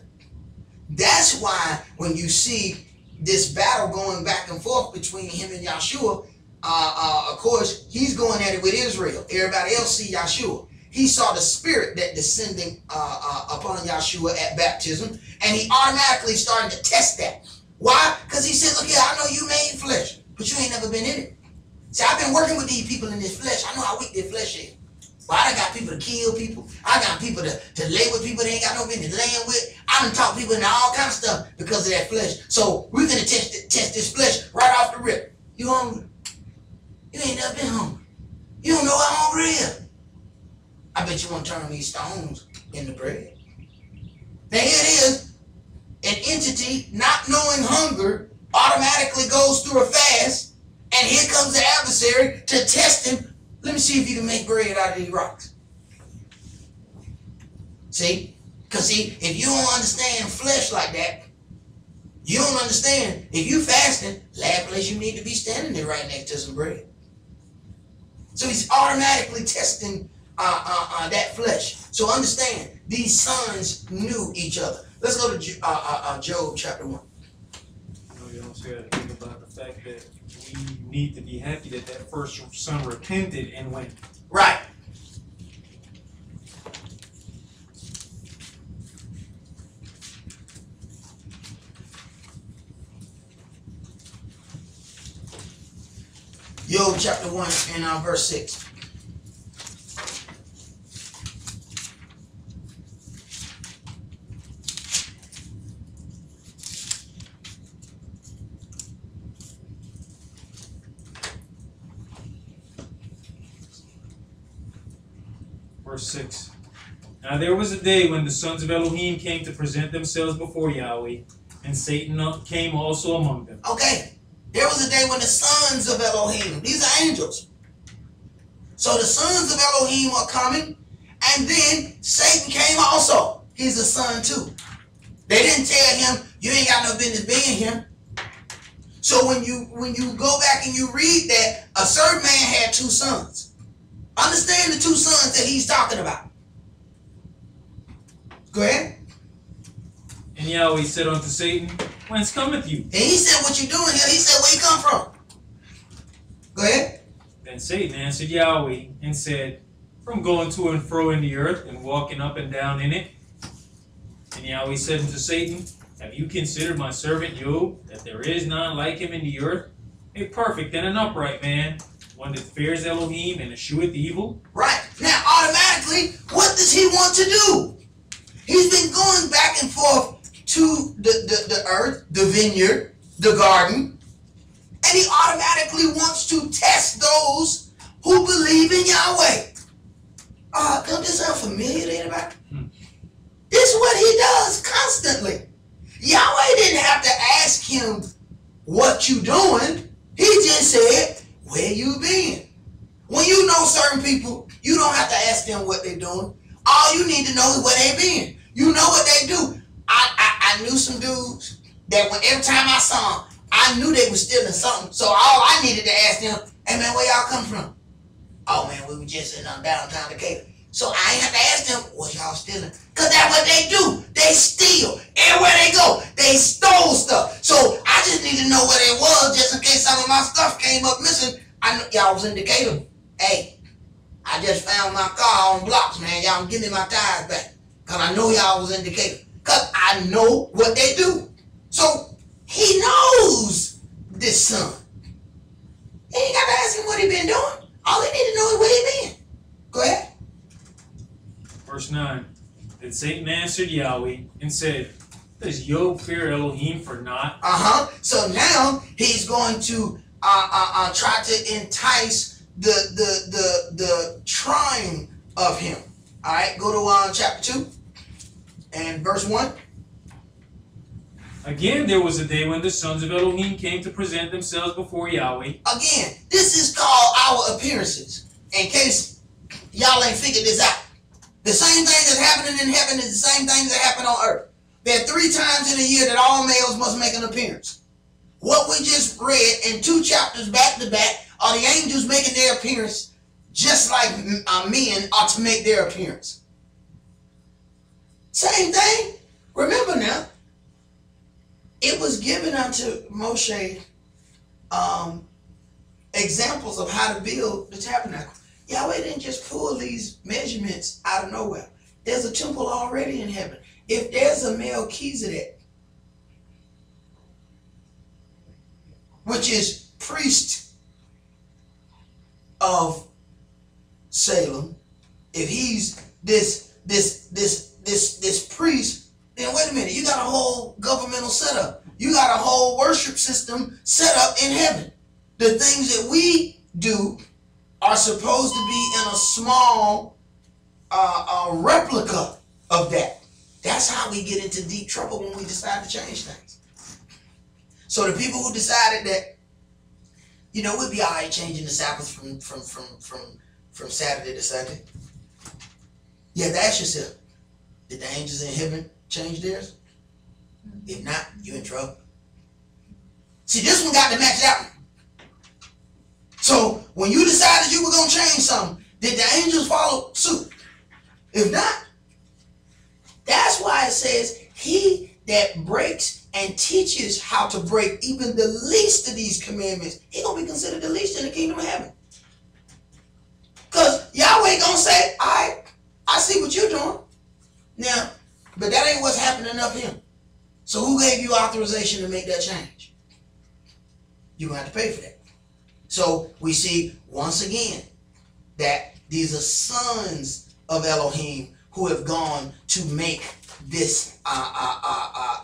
That's why when you see this battle going back and forth between him and Yahshua, of course, he's going at it with Israel. Everybody else see Yahshua. He saw the spirit that descending upon Yahshua at baptism, and he automatically started to test that. Why? Because he said, look here, I know you made flesh, but you ain't never been in it. See, I've been working with these people in this flesh. I know how weak their flesh is. Well, I done got people to kill people. I got people to lay with people they ain't got no business laying with. I done talk people into all kinds of stuff because of that flesh. So we're going to test this flesh right off the rip. You hungry? You ain't never been hungry. You don't know how hungry is. I bet you want to turn these stones into bread. Now here it is. An entity not knowing hunger automatically goes through a fast, and here comes the adversary to test him. Let me see if you can make bread out of these rocks. See? Because see, if you don't understand flesh like that, you don't understand. If you fasting, last place you need to be standing there right next to some bread. So he's automatically testing that flesh. So understand, these sons knew each other. Let's go to Job chapter 1. No, you don't say anything about the fact that we need to be happy that that first son repented and went. Right. Job chapter 1 and verse 6. Verse 6. Now there was a day when the sons of Elohim came to present themselves before Yahweh, and Satan came also among them. Okay. There was a day when the sons of Elohim, these are angels. So the sons of Elohim are coming, and then Satan came also. He's a son too. They didn't tell him, you ain't got no business being here. So when you go back and you read that, a certain man had two sons. Understand the two sons that he's talking about. Go ahead. And Yahweh said unto Satan, whence cometh you? And he said, what you doing here? He said, where you come from? Go ahead. Then Satan answered Yahweh and said, from going to and fro in the earth and walking up and down in it. And Yahweh said unto Satan, have you considered my servant Job, that there is none like him in the earth, a perfect and an upright man, one that fears Elohim and escheweth evil? Right. Now, automatically, what does he want to do? He's been going back and forth to the earth, the vineyard, the garden, and he automatically wants to test those who believe in Yahweh. Don't this sound familiar to anybody? This is what he does constantly. Yahweh didn't have to ask him, what you doing? He just said, where you been? When you know certain people, you don't have to ask them what they're doing. All you need to know is where they been. You know what they do. I knew some dudes that every time I saw them, I knew they were stealing something. So all I needed to ask them, hey man, where y'all come from? Oh man, we were just in downtown Decatur. So I ain't have to ask them, what y'all stealing? Because that's what they do. They steal. Everywhere they go, they stole stuff. So I just need to know where they was just in case some of my stuff came up missing. I know y'all was in Decatur. Hey, I just found my car on blocks, man. Y'all give me my tires back. Because I know y'all was in Decatur. Because I know what they do. So he knows this son. He ain't got to ask him what he been doing. All he need to know is where he been. Go ahead. Verse 9. Then Satan answered Yahweh and said, does Job fear Elohim for naught? So now he's going to try to entice the trying of him. All right, go to chapter 2 and verse 1. Again, there was a day when the sons of Elohim came to present themselves before Yahweh. Again, this is called our appearances. In case y'all ain't figured this out. The same thing that's happening in heaven is the same thing that happen on earth. There are 3 times in a year that all males must make an appearance. What we just read in 2 chapters back to back are the angels making their appearance just like men are to make their appearance. Same thing. Remember now, it was given unto Moshe examples of how to build the tabernacle. Yahweh didn't just pull these measurements out of nowhere. There's a temple already in heaven. If there's a Melchizedek, which is priest of Salem, if he's this priest, then wait a minute, you got a whole governmental setup. You got a whole worship system set up in heaven. The things that we do are supposed to be in a small replica of that. That's how we get into deep trouble when we decide to change things. So the people who decided that, you know, we'd be all right changing the Sabbath from Saturday to Sunday. You have to ask yourself, did the angels in heaven change theirs? If not, you're in trouble. See, this one got to match that one. So when you decided you were going to change something, did the angels follow suit? If not, that's why it says, he that breaks and teaches how to break even the least of these commandments, he going to be considered the least in the kingdom of heaven. Because Yahweh going to say, all right, I see what you're doing. Now, but that ain't what's happening up here. So who gave you authorization to make that change? You're going to have to pay for that. So we see once again that these are sons of Elohim who have gone to make this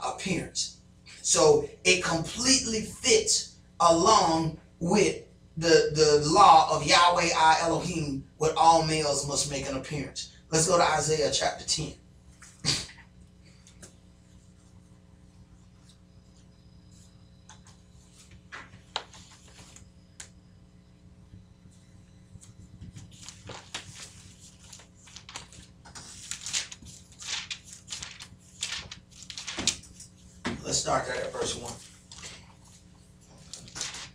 appearance. So it completely fits along with the law of Yahweh our Elohim, where all males must make an appearance. Let's go to Isaiah chapter 10. Let's start that at verse 1.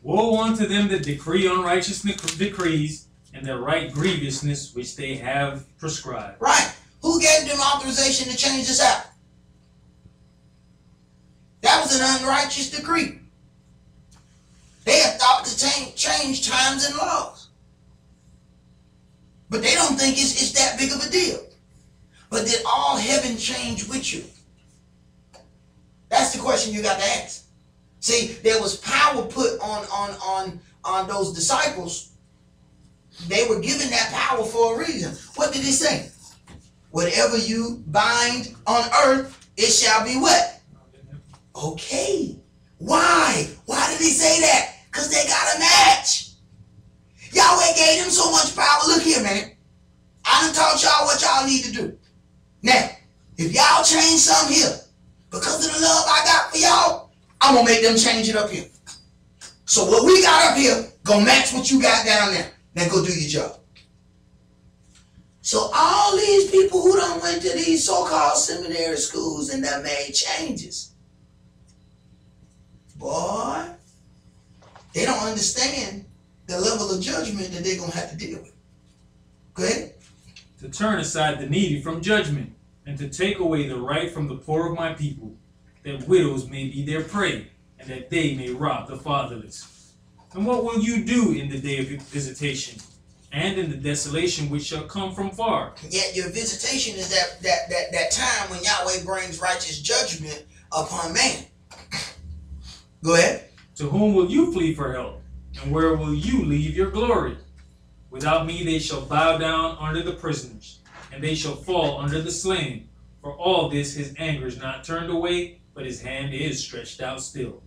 Woe unto them that decree unrighteous decrees, and that write grievousness which they have prescribed. Right. Who gave them authorization to change this out? That was an unrighteous decree. They have thought to change times and laws. But they don't think it's that big of a deal. But did all heaven change with you? That's the question you got to ask. See, there was power put on those disciples. They were given that power for a reason. What did he say? Whatever you bind on earth, it shall be what? Okay. Why? Why did he say that? Because they got a match. Yahweh gave them so much power. Look here, man. I done taught y'all what y'all need to do. Now, if y'all change something here, because of the love I got for y'all, I'm going to make them change it up here. So what we got up here, going to match what you got down there. Now go do your job. So all these people who done went to these so-called seminary schools and done made changes, boy, they don't understand the level of judgment that they're going to have to deal with. Go ahead. To turn aside the needy from judgment, and to take away the right from the poor of my people, that widows may be their prey, and that they may rob the fatherless. And what will you do in the day of visitation, and in the desolation which shall come from far? Yet your visitation is that time when Yahweh brings righteous judgment upon man. Go ahead. To whom will you flee for help? And where will you leave your glory? Without me they shall bow down under the prisoners, and they shall fall under the slain. For all this his anger is not turned away, but his hand is stretched out still.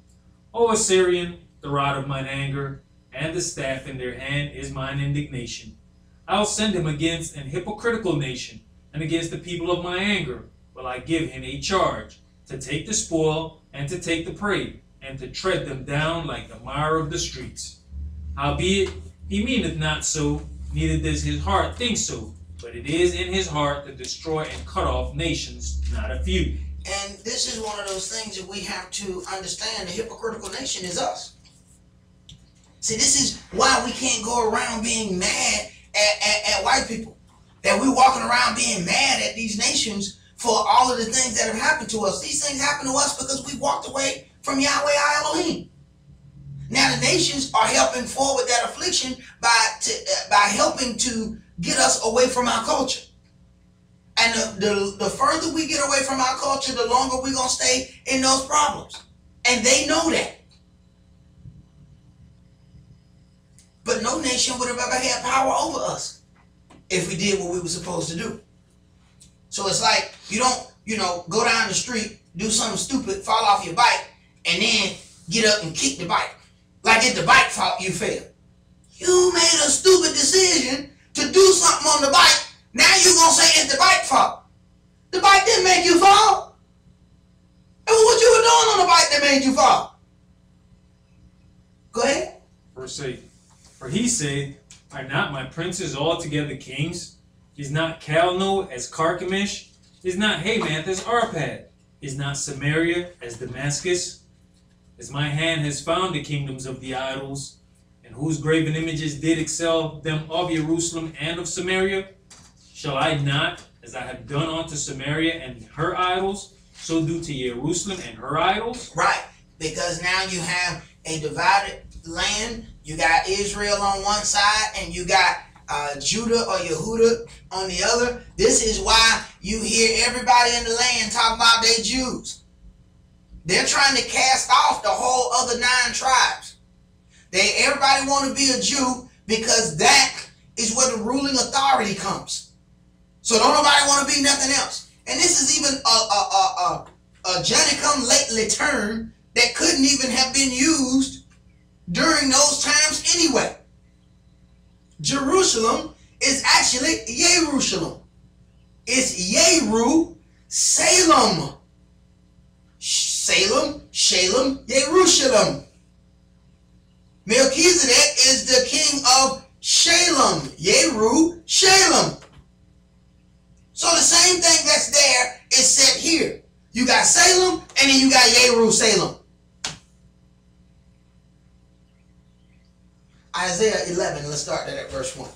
O Assyrian, the rod of mine anger, and the staff in their hand is mine indignation. I'll send him against an hypocritical nation, and against the people of my anger will I give him a charge, to take the spoil and to take the prey, and to tread them down like the mire of the streets. Howbeit, he meaneth not so, neither does his heart think so, but it is in his heart to destroy and cut off nations, not a few. And this is one of those things that we have to understand. The hypocritical nation is us. See, this is why we can't go around being mad at white people. That we're walking around being mad at these nations for all of the things that have happened to us. These things happen to us because we walked away from Yahweh our Elohim. Now the nations are helping forward that affliction by helping to get us away from our culture. And the further we get away from our culture, the longer we're going to stay in those problems. And they know that. But no nation would have ever had power over us if we did what we were supposed to do. So it's like you don't, go down the street, do something stupid, fall off your bike, and then get up and kick the bike. Like it's the bike's fault you failed. You made a stupid decision to do something on the bike. Now you're going to say it's the bike's fault. The bike didn't make you fall. It was what you were doing on the bike that made you fall. Go ahead. Verse 8. For he said, are not my princes altogether kings? Is not Calno as Carchemish? Is not Hamath as Arpad? Is not Samaria as Damascus? As my hand has found the kingdoms of the idols, and whose graven images did excel them of Jerusalem and of Samaria, shall I not, as I have done unto Samaria and her idols, so do to Jerusalem and her idols? Right, because now you have a divided land. You got Israel on one side, and you got Judah or Yehuda on the other. This is why you hear everybody in the land talk about they Jews. They're trying to cast off the whole other 9 tribes. Everybody want to be a Jew because that is where the ruling authority comes. So don't nobody want to be nothing else. And this is even a Johnny-come-lately term that couldn't even have been used during those times anyway. Jerusalem is actually Jerusalem. It's Yeru, Salem. Salem, Shalem, Jerusalem. Melchizedek is the king of Shalem, Yeru, Shalem. So the same thing that's there is set here. You got Salem, and then you got Yeru, Salem. Isaiah 11, let's start that at verse 1.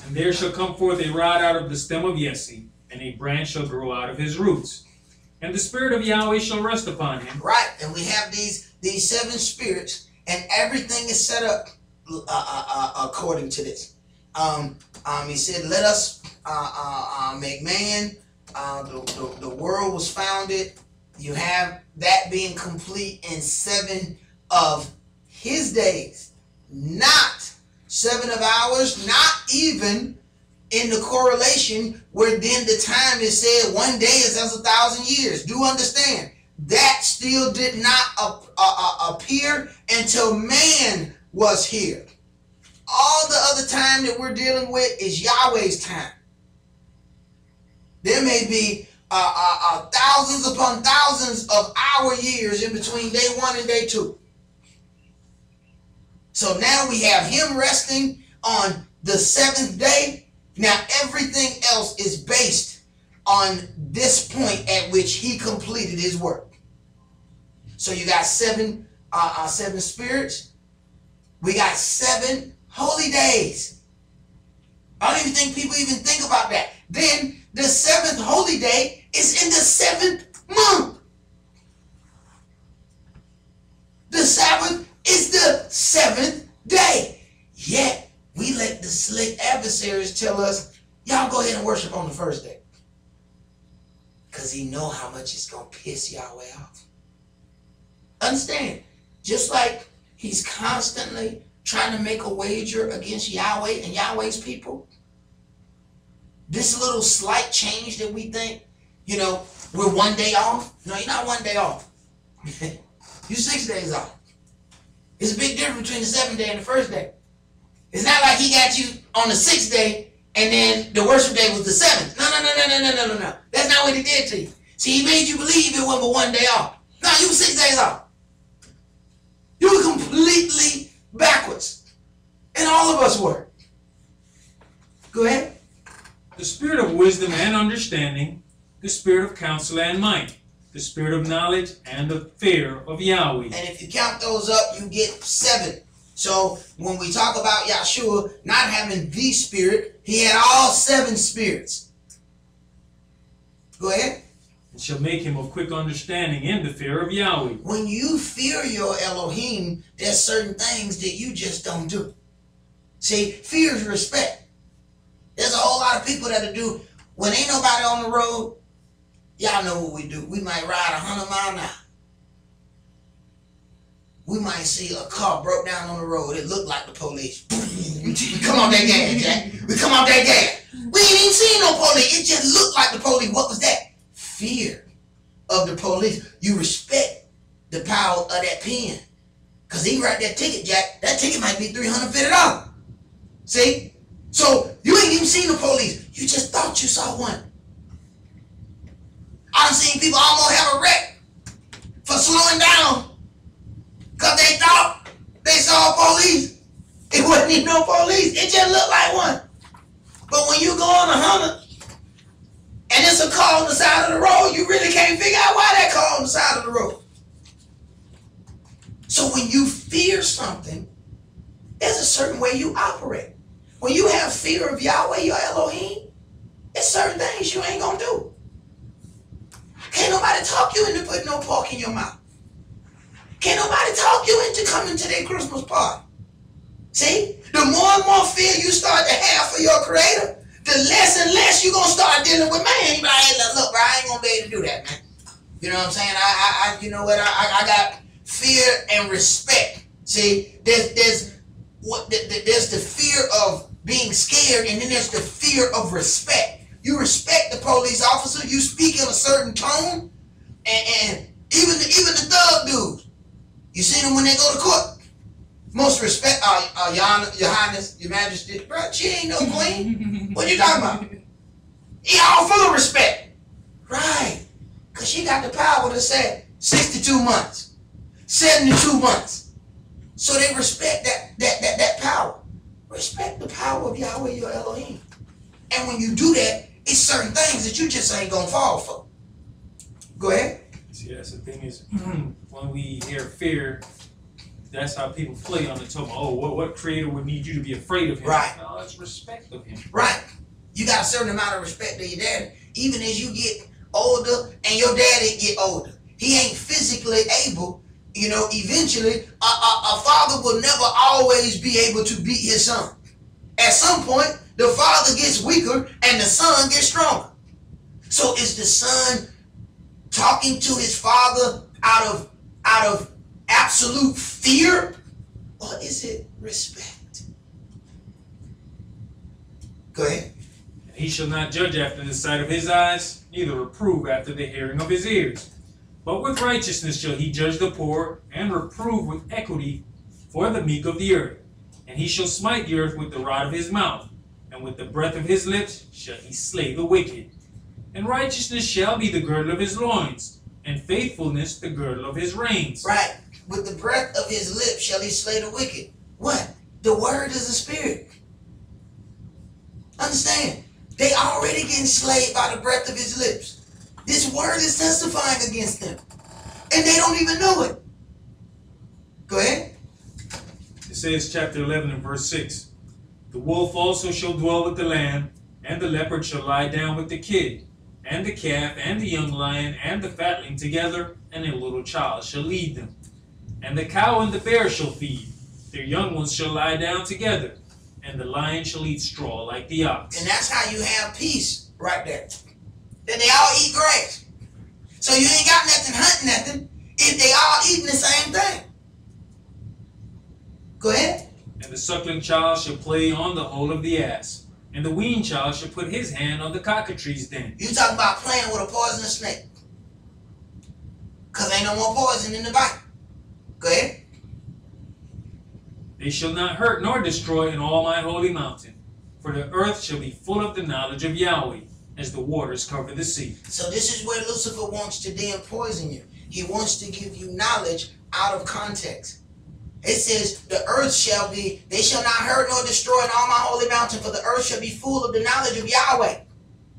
And there shall come forth a rod out of the stem of Jesse, and a branch shall grow out of his roots. And the Spirit of Yahweh shall rest upon him. Right, and we have these 7 spirits, and everything is set up according to this. He said, let us make man. The world was founded. You have that being complete in 7 of his days, not 7 of ours, not even in the correlation where then the time is said 1 day is as 1,000 years. Do understand that still did not appear until man was here. All the other time that we're dealing with is Yahweh's time. There may be thousands upon thousands of our years in between day 1 and day 2. So now we have him resting on the 7th day. Now everything else is based on this point at which he completed his work. So you got 7 spirits. We got 7 holy days. I don't even think people even think about that. Then the 7th holy day is in the 7th month. The Sabbath is the 7th day. Yet we let the slick adversaries tell us, y'all go ahead and worship on the 1st day. Because he know how much it's going to piss Yahweh off. Understand, just like he's constantly trying to make a wager against Yahweh and Yahweh's people, this little slight change that we think, we're 1 day off. No, you're not 1 day off. You're 6 days off. It's a big difference between the 7th day and the 1st day. It's not like he got you on the 6th day and then the worship day was the 7th. No. That's not what he did to you. See, he made you believe it wasn't but one day off. No, you were 6 days off. You were completely backwards. And all of us were. Go ahead. The spirit of wisdom and understanding, the spirit of counsel and might, the spirit of knowledge and the fear of Yahweh. And if you count those up, you get 7. So when we talk about Yahshua not having the spirit, he had all 7 spirits. Go ahead. And shall make him of quick understanding in the fear of Yahweh. When you fear your Elohim, there's certain things that you just don't do. See, fear is respect. There's a whole lot of people that do, when ain't nobody on the road, y'all know what we do. We might ride 100 miles an hour. We might see a car broke down on the road. It looked like the police. We come on that gas, Jack. We come on that gas. We ain't even seen no police. It just looked like the police. What was that? Fear of the police. You respect the power of that pen. Because he write that ticket, Jack. That ticket might be $350. See? So you ain't even seen the police. You just thought you saw one. I've seen people almost have a wreck for slowing down because they thought they saw police. It wasn't even no police. It just looked like one. But when you go on 100 and it's a car on the side of the road, you really can't figure out why that car on the side of the road. So when you fear something, there's a certain way you operate. When you have fear of Yahweh, your Elohim, there's certain things you ain't gonna do. Can't nobody talk you into putting no pork in your mouth. Can't nobody talk you into coming to their Christmas party. See? The more and more fear you start to have for your Creator, the less and less you're going to start dealing with man. You be like, hey, look, bro, I ain't going to be able to do that, man. You know what I'm saying? You know what? I got fear and respect. See? There's the fear of being scared, and then there's the fear of respect. You respect the police officer. You speak in a certain tone, and even the thug dudes. You see them when they go to court. Most respect, Your Highness, Your Majesty. Bro, she ain't no queen. What you talking about? He all full of respect. Right. Because she got the power to say 62 months, 72 months. So they respect that power. Respect the power of Yahweh, your Elohim. And when you do that, it's certain things that you just ain't going to fall for. Go ahead. See, that's the thing is, when we hear fear, that's how people play on the top. Oh, what creator would need you to be afraid of him? Right. No, it's respect of him. Right. You got a certain amount of respect to your daddy. Even as you get older and your daddy get older. He ain't physically able, eventually a father will never always be able to beat his son. At some point, the father gets weaker and the son gets stronger. So is the son talking to his father out of absolute fear, or is it respect? Go ahead. He shall not judge after the sight of his eyes, neither reprove after the hearing of his ears. But with righteousness shall he judge the poor, and reprove with equity for the meek of the earth. And he shall smite the earth with the rod of his mouth, and with the breath of his lips shall he slay the wicked. And righteousness shall be the girdle of his loins, and faithfulness the girdle of his reins. Right. With the breath of his lips shall he slay the wicked. What? The word is a spirit. Understand? They already getting slayed by the breath of his lips. This word is testifying against them. And they don't even know it. Go ahead. It says, chapter 11 and verse 6. The wolf also shall dwell with the lamb, and the leopard shall lie down with the kid, and the calf, and the young lion, and the fatling together, and a little child shall lead them. And the cow and the bear shall feed, their young ones shall lie down together, and the lion shall eat straw like the ox. And that's how you have peace right there. That they all eat grass. So you ain't got nothing hunting nothing if they all eating the same thing. Go ahead. And the suckling child shall play on the hole of the ass, and the weaned child shall put his hand on the cockatrice's den. You talking about playing with a poisonous snake. Because ain't no more poison in the Bible. Go ahead. They shall not hurt nor destroy in all my holy mountain. For the earth shall be full of the knowledge of Yahweh, as the waters cover the sea. So this is where Lucifer wants to then poison you. He wants to give you knowledge out of context. It says, the earth they shall not hurt nor destroy in all my holy mountain, for the earth shall be full of the knowledge of Yahweh.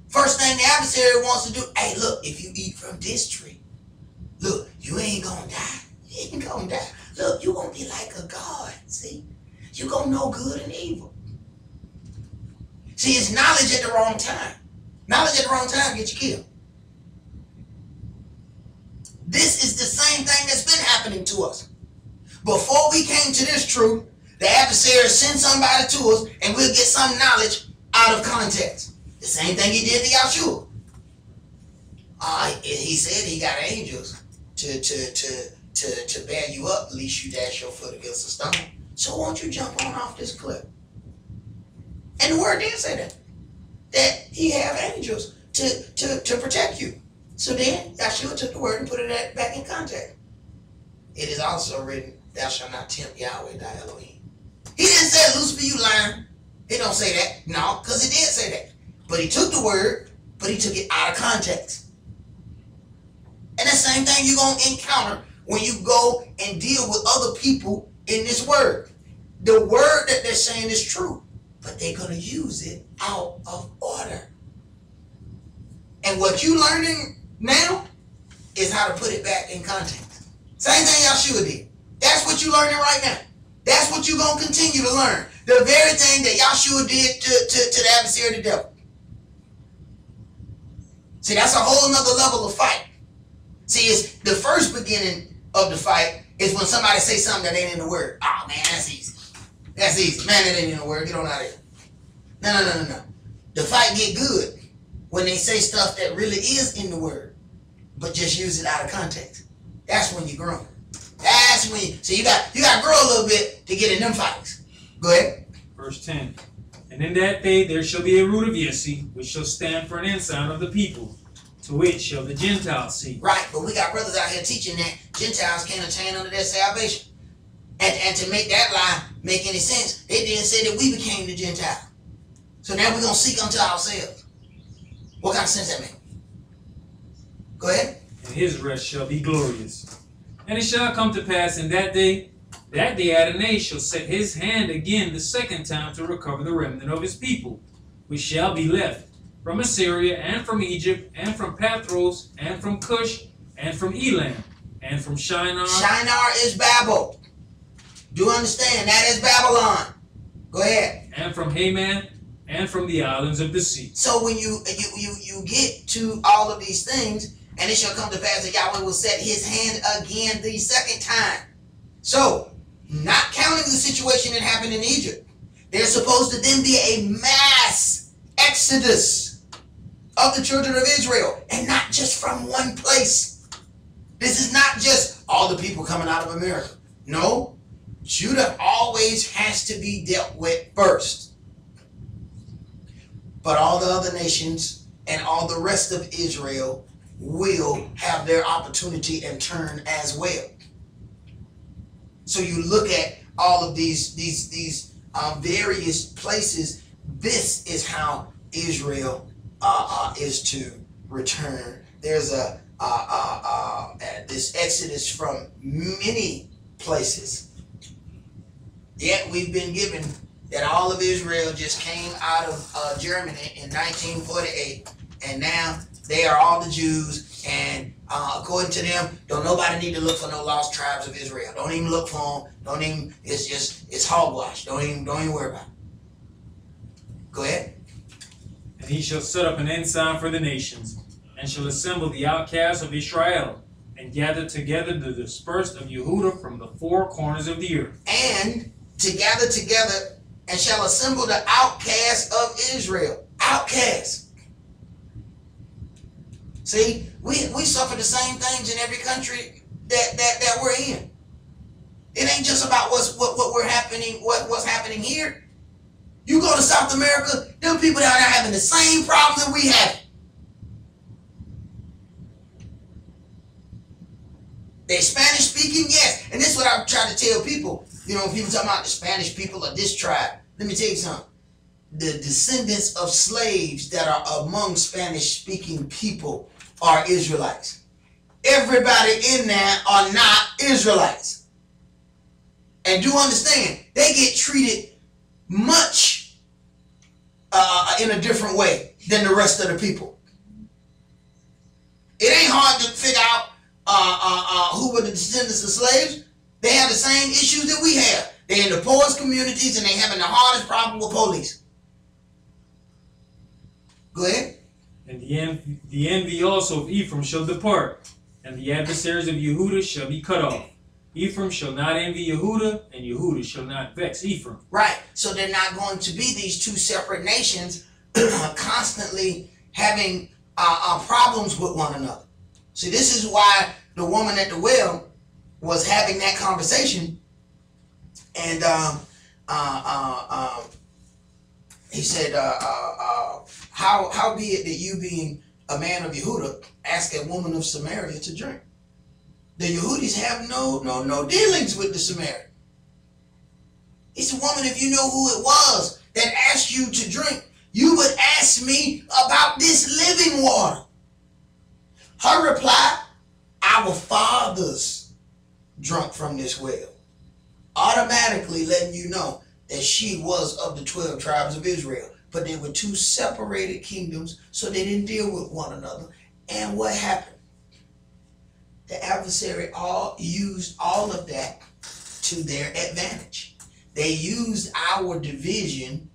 First thing the adversary wants to do, hey, look, if you eat from this tree, look, you ain't gonna die. You ain't gonna die. Look, you gonna be like a god, see? You gonna know good and evil. See, it's knowledge at the wrong time. Knowledge at the wrong time gets you killed. This is the same thing that's been happening to us. Before we came to this truth, the adversary sent somebody to us and we'll get some knowledge out of context. The same thing he did to Yahshua. He said he got angels to bear you up, lest you dash your foot against a stone. So won't you jump on off this cliff? And the word did say that he have angels to protect you. So then Yahshua took the word and put it back in context. It is also written, thou shalt not tempt Yahweh thy Elohim. He didn't say, Lucifer, you lying. He don't say that. No, because he did say that. But he took the word, but he took it out of context. And the same thing you're going to encounter when you go and deal with other people in this word. The word that they're saying is true, but they're going to use it out of order. And what you're learning now is how to put it back in context. Same thing Yahshua did. That's what you're learning right now. That's what you're going to continue to learn. The very thing that Yahshua did to the adversary, the devil. See, that's a whole nother level of fight. See, it's the first beginning of the fight is when somebody say something that ain't in the word. Oh, man, that's easy. That's easy. Man, that ain't in the word. Get on out of here. No. The fight get good when they say stuff that really is in the word, but just use it out of context. That's when you're growing. That's when you got to grow a little bit to get in them fights. Go ahead. Verse 10. And in that day there shall be a root of Jesse, which shall stand for an ensign of the people. To which shall the Gentiles see. Right, but we got brothers out here teaching that Gentiles can't attain under their salvation. And to make that lie make any sense, they didn't say that we became the Gentile. So now we're going to seek unto ourselves. What kind of sense that make? Go ahead. And his rest shall be glorious. And it shall come to pass in that day Adonai shall set his hand again the second time to recover the remnant of his people, which shall be left from Assyria, and from Egypt, and from Pathros, and from Cush, and from Elam, and from Shinar. Shinar is Babel. Do you understand? That is Babylon. Go ahead. And from Haman, and from the islands of the sea. So when you get to all of these things, and it shall come to pass that Yahweh will set his hand again the second time. So, not counting the situation that happened in Egypt, there's supposed to then be a mass exodus of the children of Israel, and not just from one place. This is not just all the people coming out of America. No, Judah always has to be dealt with first. But all the other nations and all the rest of Israel will have their opportunity and turn as well. So you look at all of these various places. This is how Israel is to return. There's this exodus from many places. Yet we've been given that all of Israel just came out of Germany in 1948, and now they are all the Jews, and according to them, don't nobody need to look for no lost tribes of Israel. Don't even look for them. It's hogwash. Don't even worry about it. Go ahead. And he shall set up an ensign for the nations, and shall assemble the outcasts of Israel, and gather together the dispersed of Yehudah from the four corners of the earth. And to gather together, and shall assemble the outcasts of Israel. Outcasts. See, we suffer the same things in every country that we're in. It ain't just about what's happening here. You go to South America, them people down there having the same problems that we have. They Spanish speaking, yes. And this is what I'm trying to tell people. You know, people talking about the Spanish people or this tribe. Let me tell you something. The descendants of slaves that are among Spanish-speaking people are Israelites. Everybody in there are not Israelites. And do understand, they get treated much in a different way than the rest of the people. It ain't hard to figure out who were the descendants of slaves. They have the same issues that we have. They're in the poorest communities and they're having the hardest problem with police. Go ahead. And the envy also of Ephraim shall depart, and the adversaries of Yehudah shall be cut off. Ephraim shall not envy Yehudah, and Yehudah shall not vex Ephraim. Right. So they're not going to be these two separate nations constantly having problems with one another. See, this is why the woman at the well was having that conversation, and he said, how be it that you, being a man of Yehudah, ask a woman of Samaria to drink? The Yehudis have no dealings with the Samaritan. He said, woman, if you know who it was that asked you to drink, you would ask me about this living water. Her reply, our fathers drunk from this well. Automatically letting you know that she was of the 12 tribes of Israel. But they were two separated kingdoms, so they didn't deal with one another. And what happened? The adversary used all of that to their advantage. They used our division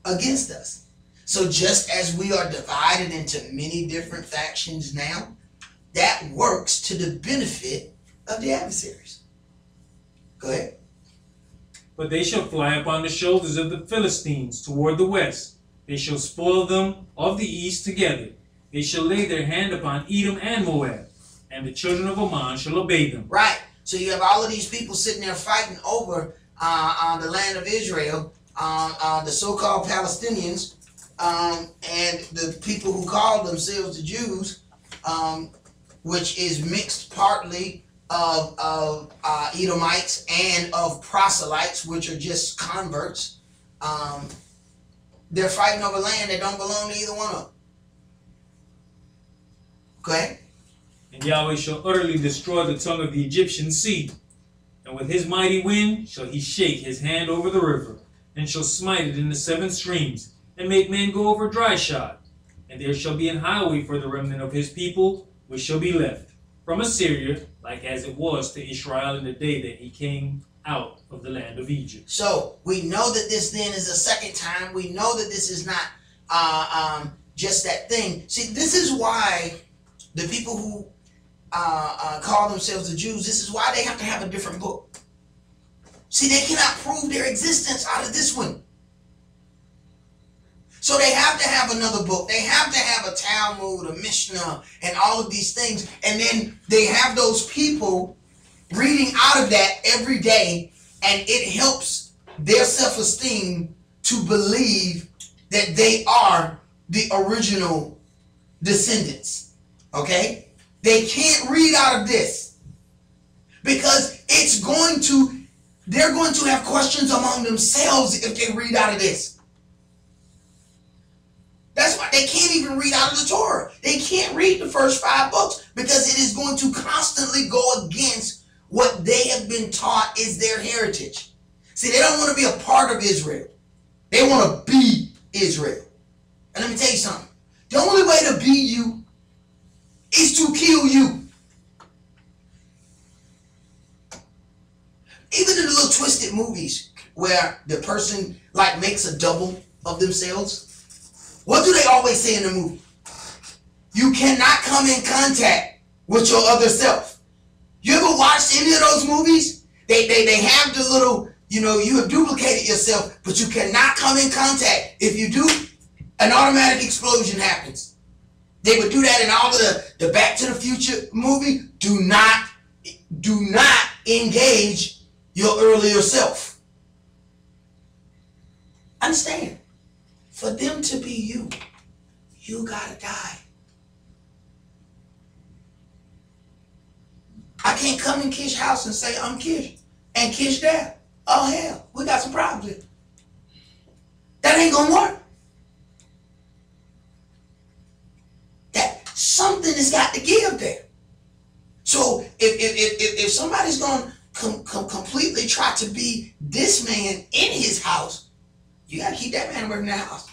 against us. So just as we are divided into many different factions now, that works to the benefit of the adversaries. Go ahead. But they shall fly upon the shoulders of the Philistines toward the west. They shall spoil them of the east together. They shall lay their hand upon Edom and Moab, and the children of Ammon shall obey them. Right. So you have all of these people sitting there fighting over the land of Israel, the so-called Palestinians, and the people who call themselves the Jews, which is mixed partly of Edomites and of proselytes, which are just converts. They're fighting over land that don't belong to either one of them. Okay? And Yahweh shall utterly destroy the tongue of the Egyptian sea, and with his mighty wind shall he shake his hand over the river, and shall smite it in the 7 streams, and make men go over dry shod. And there shall be an highway for the remnant of his people, which shall be left from Assyria, like as it was to Israel in the day that he came out of the land of Egypt. So we know that this then is a second time. We know that this is not just that thing. See, this is why the people who call themselves the Jews, this is why they have to have a different book. See, they cannot prove their existence out of this one. So they have to have another book. They have to have a Talmud, a Mishnah, and all of these things. And then they have those people reading out of that every day, and it helps their self-esteem to believe that they are the original descendants. Okay? They can't read out of this because they're going to have questions among themselves if they read out of this. That's why they can't even read out of the Torah. They can't read the first 5 books because it is going to constantly go against what they have been taught is their heritage. See, they don't want to be a part of Israel. They want to be Israel. And let me tell you something. The only way to be you is to kill you. Even in the little twisted movies where the person like makes a double of themselves, what do they always say in the movie? You cannot come in contact with your other self. You ever watched any of those movies? They have the little, you have duplicated yourself, but you cannot come in contact. If you do, an automatic explosion happens. They would do that in all of the Back to the Future movie. Do not engage your earlier self. Understand? For them to be you, you gotta die. I can't come in Kish's house and say I'm Kish and Kish there. Oh hell, we got some problems here. That ain't gonna work. That something has got to give there. So if somebody's gonna completely try to be this man in his house, you gotta keep that man working in that house.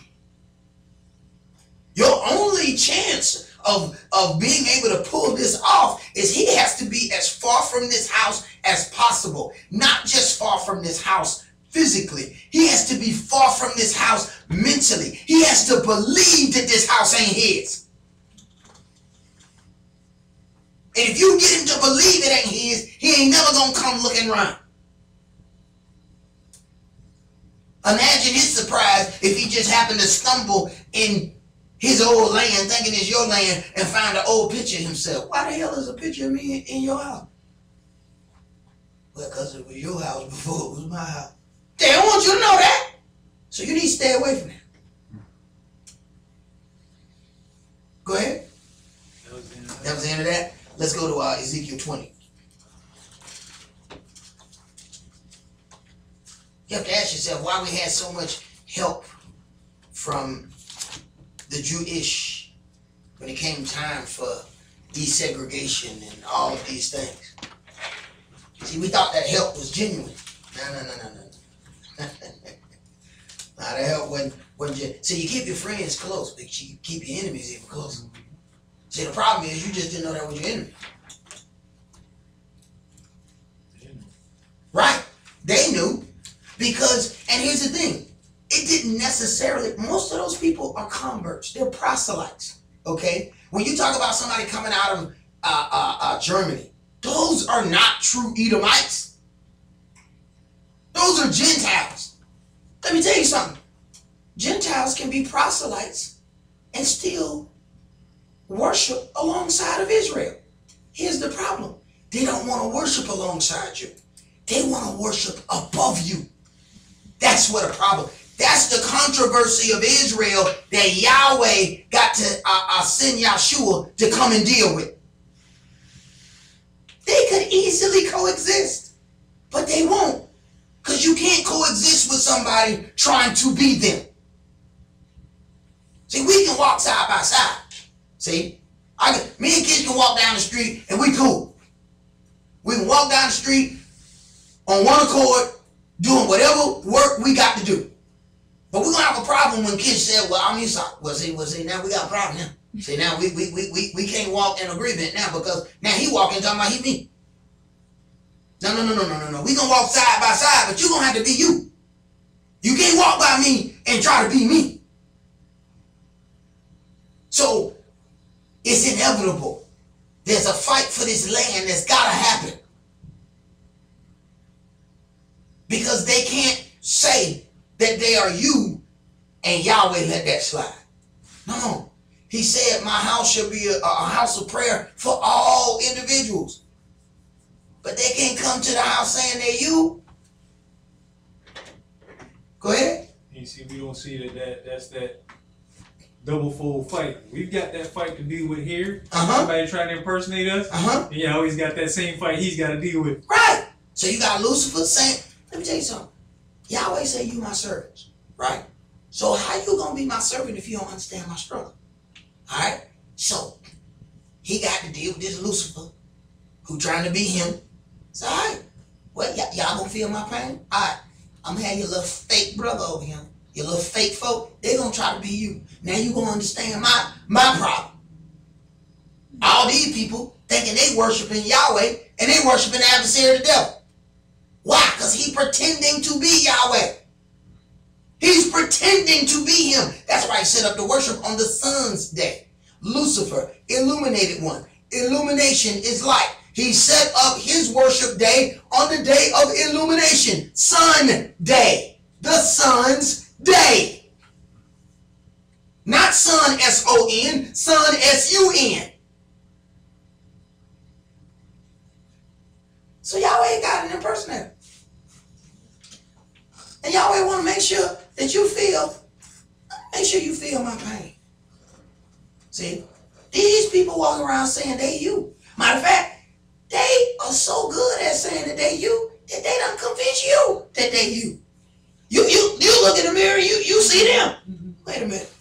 Your only chance of being able to pull this off is he has to be as far from this house as possible. Not just far from this house physically. He has to be far from this house mentally. He has to believe that this house ain't his. And if you get him to believe it ain't his, he ain't never gonna come looking around. Imagine his surprise if he just happened to stumble in his old land, thinking it's your land, and find an old picture of himself. Why the hell is a picture of me in your house? Well, because it was your house before it was my house. They don't want you to know that. So you need to stay away from that. Go ahead. That was the end of that. Let's go to Ezekiel 20. You have to ask yourself why we had so much help from the Jewish when it came time for desegregation and all of these things. See, we thought that help was genuine. No. Nah, that help wasn't genuine. See, you keep your friends close, but you keep your enemies even closer. See, the problem is you just didn't know that was your enemy. Right? They knew. Because, and here's the thing, it didn't necessarily, most of those people are converts. They're proselytes, okay? When you talk about somebody coming out of Germany, those are not true Edomites. Those are Gentiles. Let me tell you something. Gentiles can be proselytes and still worship alongside of Israel. Here's the problem. They don't want to worship alongside you. They want to worship above you. That's what a problem. That's the controversy of Israel that Yahweh got to send Yahshua to come and deal with. They could easily coexist, but they won't. Because you can't coexist with somebody trying to be them. See, we can walk side by side. See, me and kids can walk down the street and we cool. We can walk down the street on one accord, doing whatever work we got to do. But we're gonna have a problem when kids say, well, I'm Esaac. Well, see, now we got a problem now. See, now we can't walk in agreement now because now he walking talking about he me. No. We gonna walk side by side, but you gonna have to be you. You can't walk by me and try to be me. So it's inevitable. There's a fight for this land that's gotta happen. Because they can't say that they are you and Yahweh let that slide. No. He said my house shall be a house of prayer for all individuals. But they can't come to the house saying they're you. Go ahead. You see, we don't see that's that double fold fight. We've got that fight to deal with here. Somebody trying to impersonate us. Yeah, always got that same fight he's got to deal with. Right. So you got Lucifer saying, let me tell you something. Yahweh say you my servants, right? So how you gonna be my servant if you don't understand my struggle? All right. So he got to deal with this Lucifer who trying to be him. So all right, well y'all gonna feel my pain? All right, I'm gonna have your little fake brother over here, your little fake folk. They gonna try to be you. Now you gonna understand my problem. All these people thinking they worshiping Yahweh and they worshiping the adversary of the devil. Why? Because he pretending to be Yahweh. He's pretending to be him. That's why he set up the worship on the sun's day. Lucifer, illuminated one. Illumination is light. He set up his worship day on the day of illumination. Sun day. The sun's day. Not sun, S-O-N. Sun, S-U-N. So Yahweh got an impersonator. And Yahweh want to make sure that you feel my pain. See, these people walking around saying they you. Matter of fact, they are so good at saying that they you, that they done convince you that they you. You look in the mirror, you see them. Wait a minute.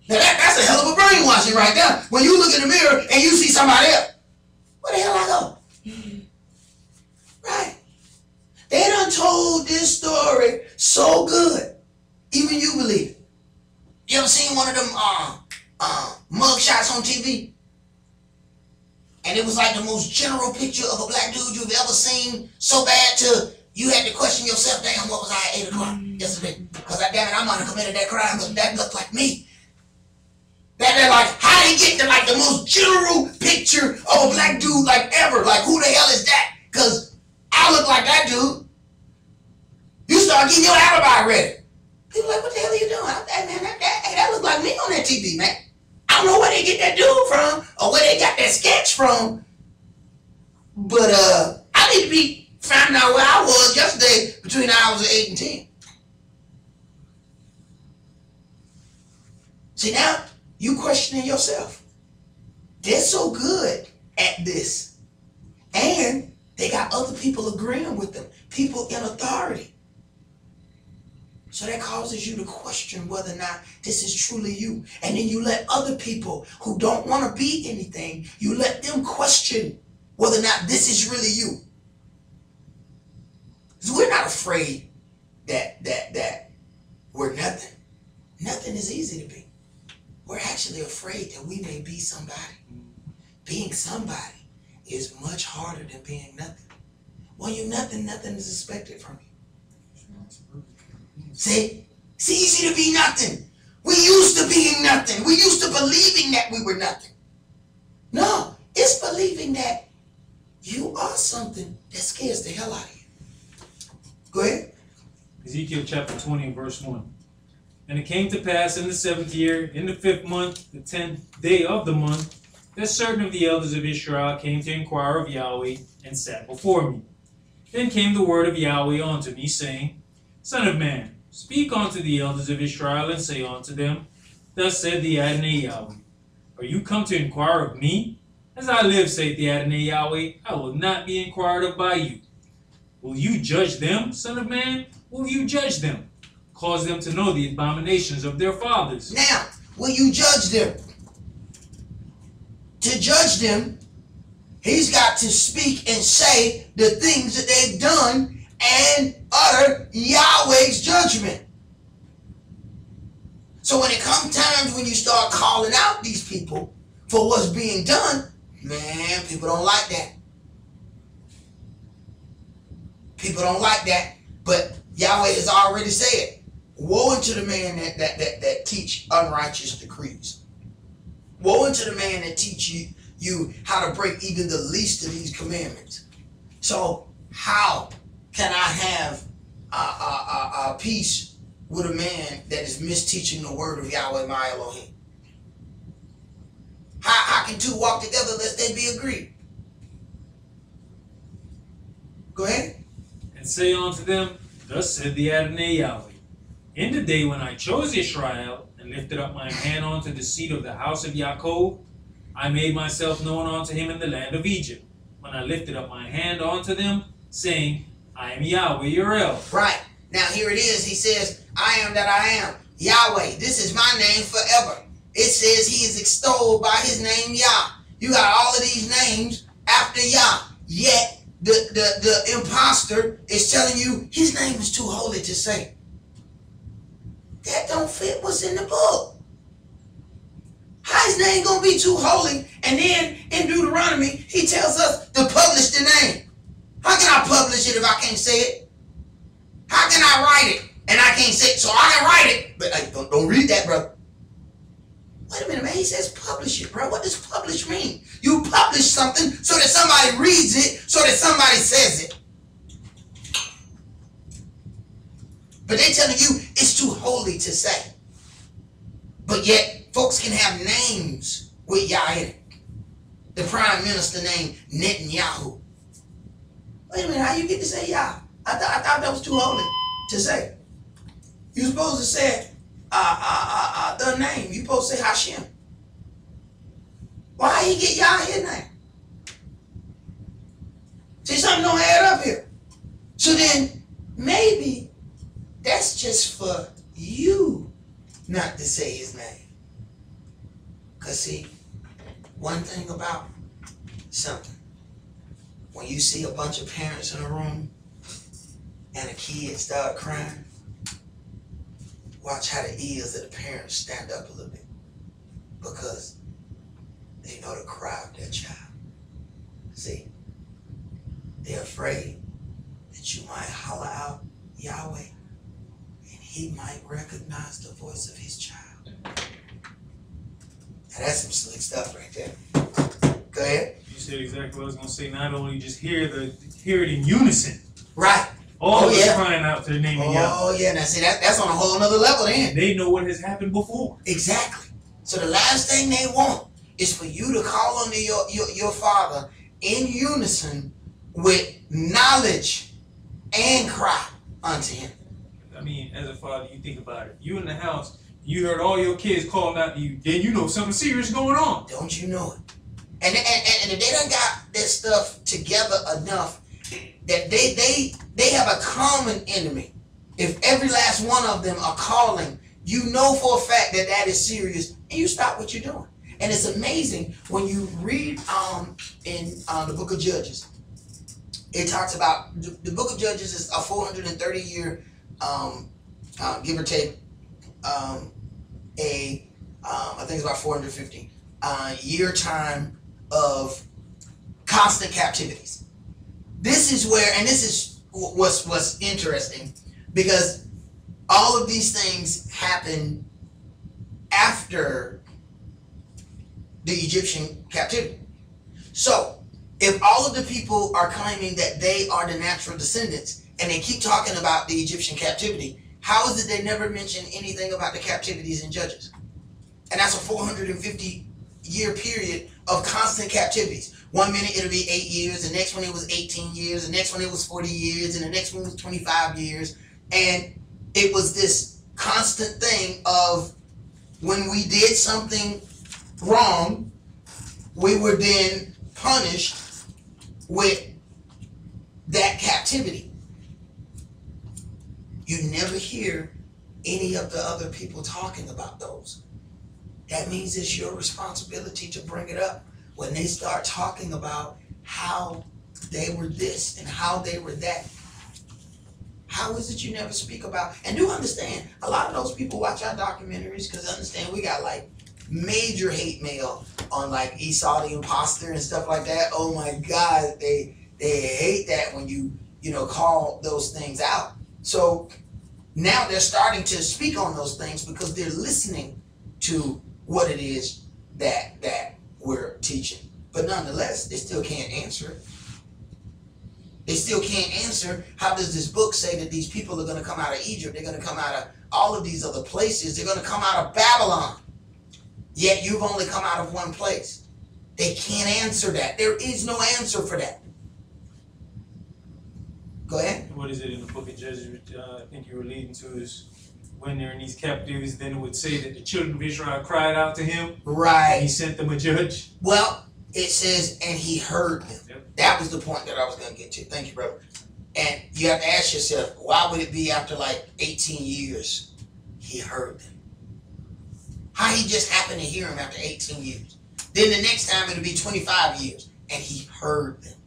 Now that's a hell of a brainwashing right there. When you look in the mirror and you see somebody else, where the hell I go? Right. They done told this story so good, even you believe it. You ever seen one of them mug shots on TV? And it was like the most general picture of a black dude you've ever seen, so bad to you had to question yourself, damn, what was I at 8 o'clock yesterday? Because damn it, I might have committed that crime, but that looked like me. They're like, how they get to like the most general picture of a black dude like ever? Like, who the hell is that? Because I look like that dude. You start getting your alibi ready. People like, what the hell are you doing? That look like me on that TV, man. I don't know where they get that dude from or where they got that sketch from. But I need to be finding out where I was yesterday between the hours of 8 and 10. See, now you questioning yourself. They're so good at this. And they got other people agreeing with them. People in authority. So that causes you to question whether or not this is truly you. And then you let other people who don't want to be anything, you let them question whether or not this is really you. Because we're not afraid that we're nothing. Nothing is easy to be. We're actually afraid that we may be somebody. Being somebody is much harder than being nothing. When you're nothing, nothing is expected from you. See, it's easy to be nothing. We used to being nothing. We used to believing that we were nothing. No, it's believing that you are something that scares the hell out of you. Go ahead. Ezekiel chapter 20 and verse 1. And it came to pass in the 7th year, in the 5th month, the 10th day of the month, that certain of the elders of Israel came to inquire of Yahweh, and sat before me. Then came the word of Yahweh unto me, saying, Son of man, speak unto the elders of Israel, and say unto them, Thus said the Adonai Yahweh, Are you come to inquire of me? As I live, saith the Adonai Yahweh, I will not be inquired of by you. Will you judge them, son of man? Will you judge them? Cause them to know the abominations of their fathers. Now, will you judge them? To judge them, he's got to speak and say the things that they've done and utter Yahweh's judgment. So when it comes times when you start calling out these people for what's being done, man, people don't like that. People don't like that. But Yahweh has already said, woe unto the man that teach unrighteous decrees. Woe unto the man that teach you how to break even the least of these commandments. So how can I have a peace with a man that is misteaching the word of Yahweh my Elohim? How can two walk together lest they be agreed? Go ahead. And say unto them, Thus said the Adonai Yahweh, In the day when I chose Israel, and lifted up my hand unto the seat of the house of Yaakov, I made myself known unto him in the land of Egypt, when I lifted up my hand unto them, saying, I am Yahweh your El. Right. Now here it is. He says, I am that I am. Yahweh. This is my name forever. It says he is extolled by his name Yah. You got all of these names after Yah. Yet the imposter is telling you his name is too holy to say. That don't fit what's in the book. How his name gonna be too holy? And then in Deuteronomy, he tells us to publish the name. How can I publish it if I can't say it? How can I write it and I can't say it? So I can write it, but don't read that, brother. Wait a minute, man. He says publish it, bro. What does publish mean? You publish something so that somebody reads it, so that somebody says it. But they're telling you it's too holy to say. But yet, folks can have names with Yah in it. The prime minister named Netanyahu. Wait a minute, how you get to say Yah? I thought that was too holy to say. You're supposed to say the name. You're supposed to say Hashem. Why he get Yah his name? See, something don't add up here. So then maybe that's just for you not to say his name. Because see, one thing about something, when you see a bunch of parents in a room and a kid start crying, watch how the ears of the parents stand up a little bit, because they know the cry of their child. See, they're afraid that you might holler out Yahweh and he might recognize the voice of his child. Now that's some slick stuff right there. Go ahead. You said exactly what I was going to say. Not only just hear it in unison. Right. All of us crying out to the name of Yahweh. Oh yeah, now see that's on a whole nother level then. They know what has happened before. Exactly. So the last thing they want is for you to call on your Father in unison with knowledge and cry unto him. I mean, as a father, you think about it. You in the house, you heard all your kids calling out to you, then you know something serious going on. Don't you know it? And if they done got their stuff together enough that they have a common enemy. If every last one of them are calling, you know for a fact that that is serious, and you stop what you're doing. And it's amazing when you read in the book of Judges. It talks about the book of Judges is a 430-year, give or take, I think it's about 450 year time of constant captivities. This is where, and this is what's interesting, because all of these things happen after the Egyptian captivity. So if all of the people are claiming that they are the natural descendants and they keep talking about the Egyptian captivity, how is it they never mention anything about the captivities in Judges? And that's a 450-year period of constant captivities. 1 minute it'll be 8 years, the next one it was 18 years, the next one it was 40 years, and the next one was 25 years. And it was this constant thing of when we did something wrong, we were then punished with that captivity. You never hear any of the other people talking about those. That means it's your responsibility to bring it up when they start talking about how they were this and how they were that. How is it you never speak about? And do understand, a lot of those people watch our documentaries because understand we got like major hate mail on like Esau the imposter and stuff like that. Oh my God, they hate that when you call those things out. So now they're starting to speak on those things because they're listening to what it is that we're teaching. But nonetheless, they still can't answer it. They still can't answer, how does this book say that these people are going to come out of Egypt? They're going to come out of all of these other places. They're going to come out of Babylon. Yet you've only come out of one place. They can't answer that. There is no answer for that. Go ahead. What is it in the book of Judges? I think you were leading to is when they're in these captivities, then it would say that the children of Israel cried out to him. Right. And he sent them a judge. Well, it says, and he heard them. Yep. That was the point that I was going to get to. Thank you, brother. And you have to ask yourself, why would it be after like 18 years he heard them? How he just happened to hear him after 18 years? Then the next time it'll be 25 years and he heard them.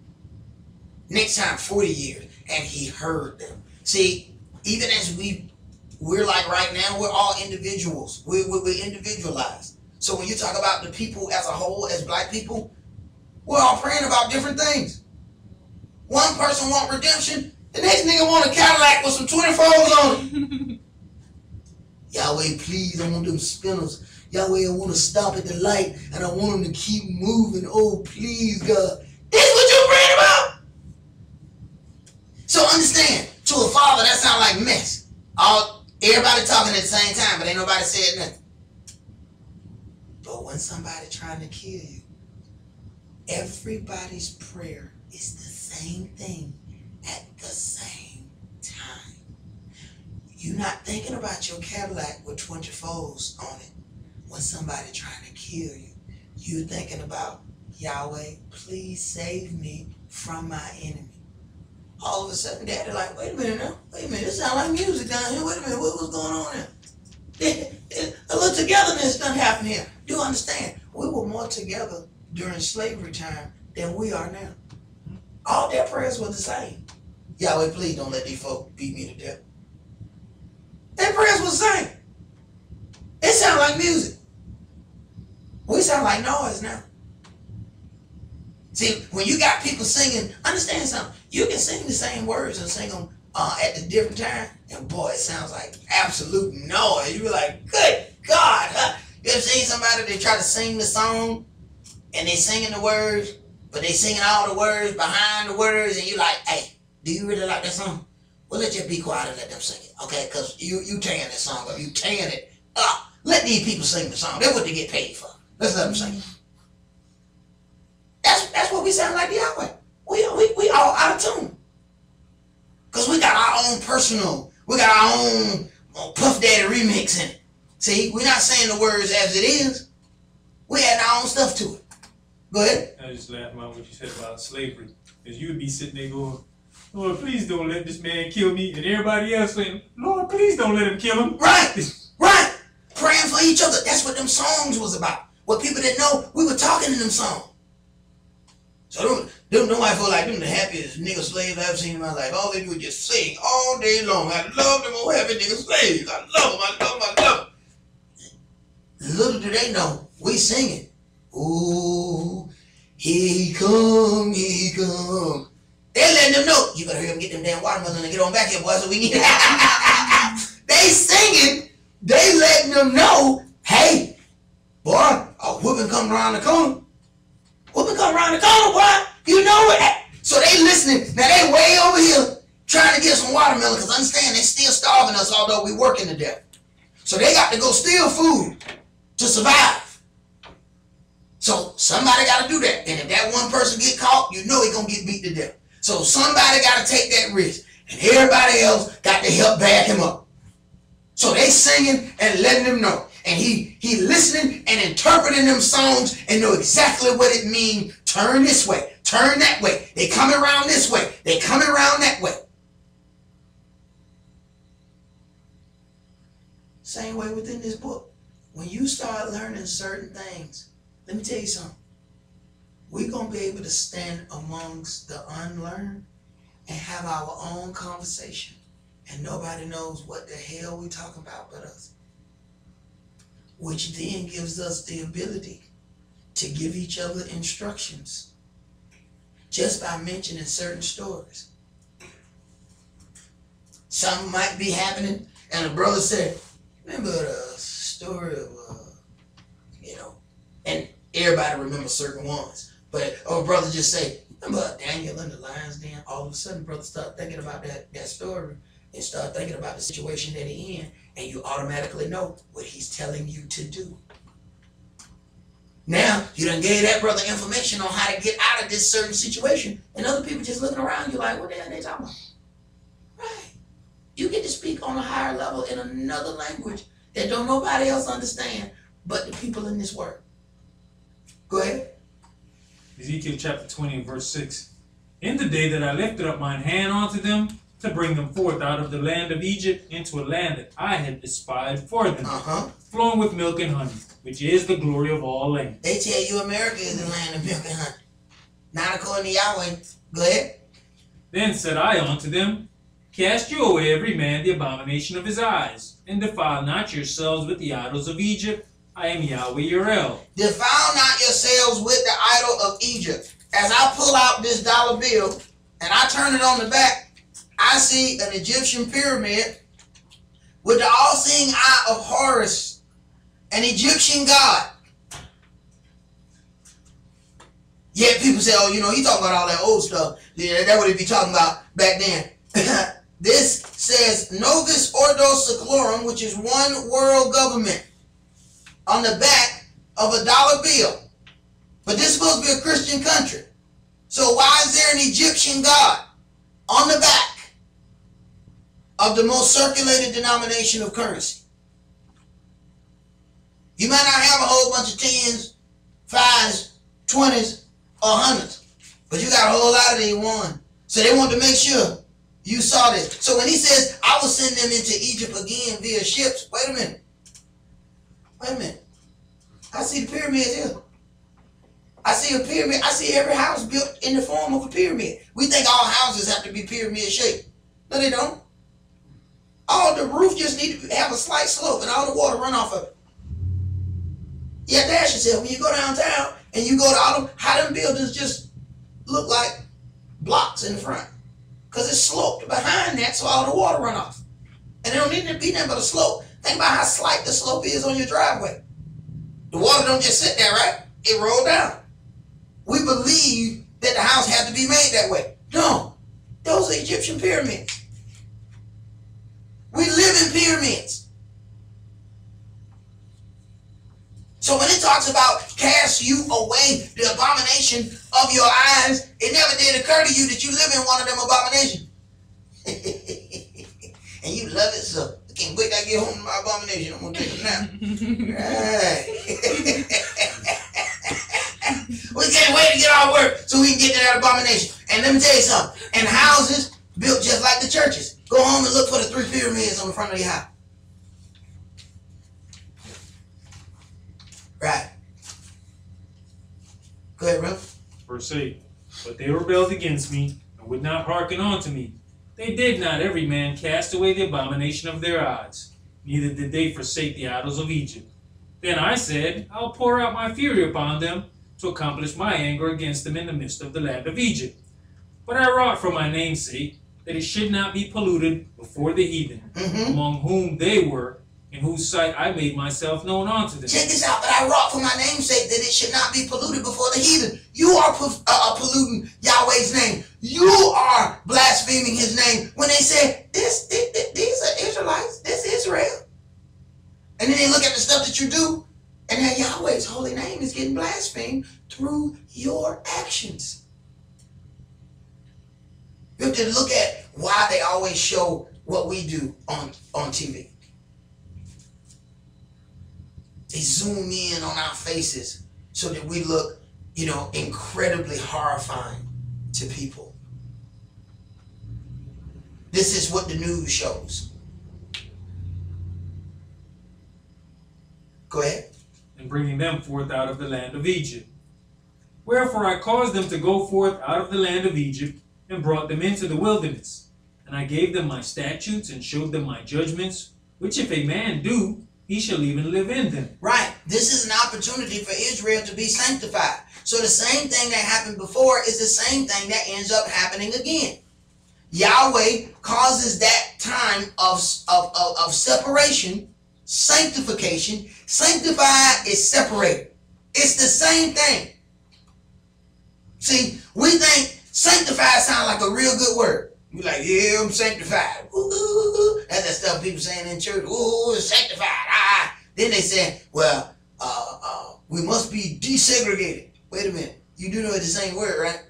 Next time 40 years and he heard them. See, even as we're like right now, we're all individuals. We're individualized. So when you talk about the people as a whole, as black people, we're all praying about different things. One person want redemption, the next nigga want a Cadillac with some 24s on it. Yahweh, please, I want them spinners. Yahweh, I want to stop at the light and I want them to keep moving. Oh, please, God. This is what you're praying about? So understand, to a father, that sounds like mess. Everybody talking at the same time, but ain't nobody said nothing. But when somebody trying to kill you, everybody's prayer is the same thing at the same time. You're not thinking about your Cadillac with 24s on it when somebody trying to kill you. You're thinking about Yahweh, please save me from my enemy. All of a sudden, Daddy like, wait a minute now. Wait a minute, this sounds like music down here. Wait a minute, what's going on here? A little togetherness done happened here. Do understand? We were more together during slavery time than we are now. All their prayers were the same. Yahweh, please don't let these folks beat me to death. Their prayers were the same. It sounded like music. We sound like noise now. See, when you got people singing, understand something. You can sing the same words and sing them at the different time, and boy, it sounds like absolute noise. You be like, good God, huh? You ever seen somebody, they try to sing the song, and they singing the words, but they singing all the words behind the words, and you like, hey, do you really like that song? Well, let's just be quiet and let them sing it, okay? Because you tearing that song up, you tearing it up. Let these people sing the song. That's what they get paid for. Let's let them sing it. That's what we sound like Yahweh. We all out of tune. Because we got our own personal, we got our own Puff Daddy remix in it. See, we're not saying the words as it is. We add our own stuff to it. Go ahead. I just laughed about what you said about slavery. Because you would be sitting there going, Lord, please don't let this man kill me. And everybody else saying, Lord, please don't let him kill him. Right, right. Praying for each other. That's what them songs was about. What people didn't know, we were talking in them songs. So nobody feel like them the happiest nigga slaves I've seen in my life. All they do is just sing all day long. I love them old happy nigga slaves. I love them, I love them, I love them. Little do they know, we singing. Ooh, he come, he come. They letting them know, you better hurry up and get them damn watermelons and get on back here, boy, so we need They singing, they letting them know, hey, boy, a whooping coming around the corner. Whooping come around the corner, boy. You know it. So they listening. Now they way over here trying to get some watermelon, because understand, they still starving us, although we working to death. So they got to go steal food to survive. So somebody got to do that. And if that one person get caught, you know he going to get beat to death. So somebody got to take that risk. And everybody else got to help back him up. So they singing and letting them know. And he listening and interpreting them songs and know exactly what it means. Turn this way, turn that way. They coming around this way, they coming around that way. Same way within this book. When you start learning certain things, let me tell you something. We're going to be able to stand amongst the unlearned and have our own conversation. And nobody knows what the hell we talking about but us. Which then gives us the ability to give each other instructions just by mentioning certain stories. Something might be happening, and a brother said, remember the story of, and everybody remembers certain ones. But a brother just say, remember Daniel in the lion's den? All of a sudden, brother start thinking about that story and start thinking about the situation that he in, and you automatically know what he's telling you to do. Now, you done gave that brother information on how to get out of this certain situation, and other people just looking around you like, what the hell are they talking about? Right. You get to speak on a higher level in another language that don't nobody else understand but the people in this world. Go ahead. Ezekiel chapter 20 and verse 6. In the day that I lifted up mine hand unto them, to bring them forth out of the land of Egypt into a land that I had espied for them, flowing with milk and honey, which is the glory of all lands. They tell you America is the land of milk and honey. Not according to Yahweh. Go ahead. Then said I unto them, cast you away every man the abomination of his eyes, and defile not yourselves with the idols of Egypt. I am Yahweh your El. Defile not yourselves with the idol of Egypt. As I pull out this dollar bill and I turn it on the back, I see an Egyptian pyramid with the all-seeing eye of Horus, an Egyptian god. Yet people say, oh, you talking about all that old stuff. Yeah, that's what he be talking about back then. This says Novus Ordo Seclorum, which is one world government, on the back of a dollar bill. But this is supposed to be a Christian country. So why is there an Egyptian god on the back of the most circulated denomination of currency? You might not have a whole bunch of 10s, 5s, 20s, or hundreds. But you got a whole lot of these one. So they want to make sure you saw this. So when he says, I will send them into Egypt again via ships, wait a minute. Wait a minute. I see the pyramids here. I see a pyramid. I see every house built in the form of a pyramid. We think all houses have to be pyramid shaped. No, they don't. All the roof just need to have a slight slope and all the water run off of it. You have to ask yourself, when you go downtown and you go to all them, how them buildings just look like blocks in the front. Because it's sloped behind that so all the water run off. And it don't need to be nothing but a slope. Think about how slight the slope is on your driveway. The water don't just sit there, right? It rolled down. We believe that the house had to be made that way. No, those are Egyptian pyramids. We live in pyramids. So when it talks about cast you away the abomination of your eyes, it never did occur to you that you live in one of them abominations. And you love it, so I can't wait till I get home to my abomination. I'm going to take a nap. Right. We can't wait to get our work so we can get to that abomination. And let me tell you something. And houses built just like the churches. Go home and look for the 3 pyramids on the front of your house. Right. Go ahead, bro. Verse 8. But they rebelled against me and would not hearken unto me. They did not every man cast away the abomination of their eyes, neither did they forsake the idols of Egypt. Then I said, I'll pour out my fury upon them, to accomplish my anger against them in the midst of the land of Egypt. But I wrought for my name's sake, that it should not be polluted before the heathen, among whom they were, in whose sight I made myself known unto them. Check this out. But I wrought for my name's sake, that it should not be polluted before the heathen. You are polluting Yahweh's name. You are blaspheming his name. When they say, these are Israelites, this is Israel. And then they look at the stuff that you do, and now Yahweh's holy name is getting blasphemed through your actions. You have to look at why they always show what we do on TV. They zoom in on our faces so that we look, incredibly horrifying to people. This is what the news shows. Go ahead. And bringing them forth out of the land of Egypt. Wherefore I caused them to go forth out of the land of Egypt, and brought them into the wilderness. And I gave them my statutes, and showed them my judgments, which if a man do, he shall even live in them. Right. This is an opportunity for Israel to be sanctified. So the same thing that happened before is the same thing that ends up happening again. Yahweh causes that time of separation, sanctification. Sanctified is separated. It's the same thing. See, we think sanctified sounds like a real good word. We're like, yeah, I'm sanctified. Ooh, that's that stuff people saying in church. Ooh, sanctified. Then they say, well, we must be desegregated. Wait a minute. You do know it's the same word, right?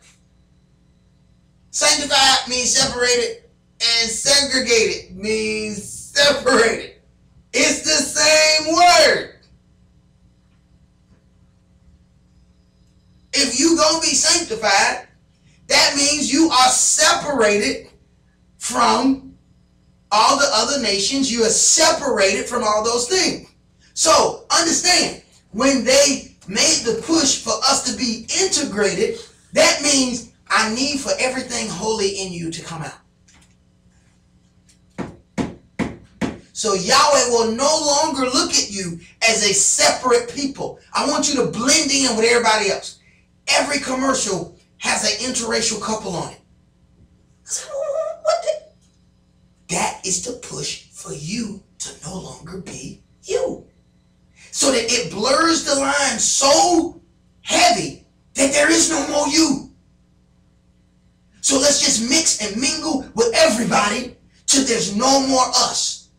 Sanctified means separated, and segregated means separated. It's the same word. If you gonna be sanctified, that means you are separated from all the other nations. You are separated from all those things. So understand, when they made the push for us to be integrated, that means I need for everything holy in you to come out. So Yahweh will no longer look at you as a separate people. I want you to blend in with everybody else. Every commercial has an interracial couple on it. I said, what the? That is to push for you to no longer be you. So that it blurs the line so heavy that there is no more you. So let's just mix and mingle with everybody till there's no more us.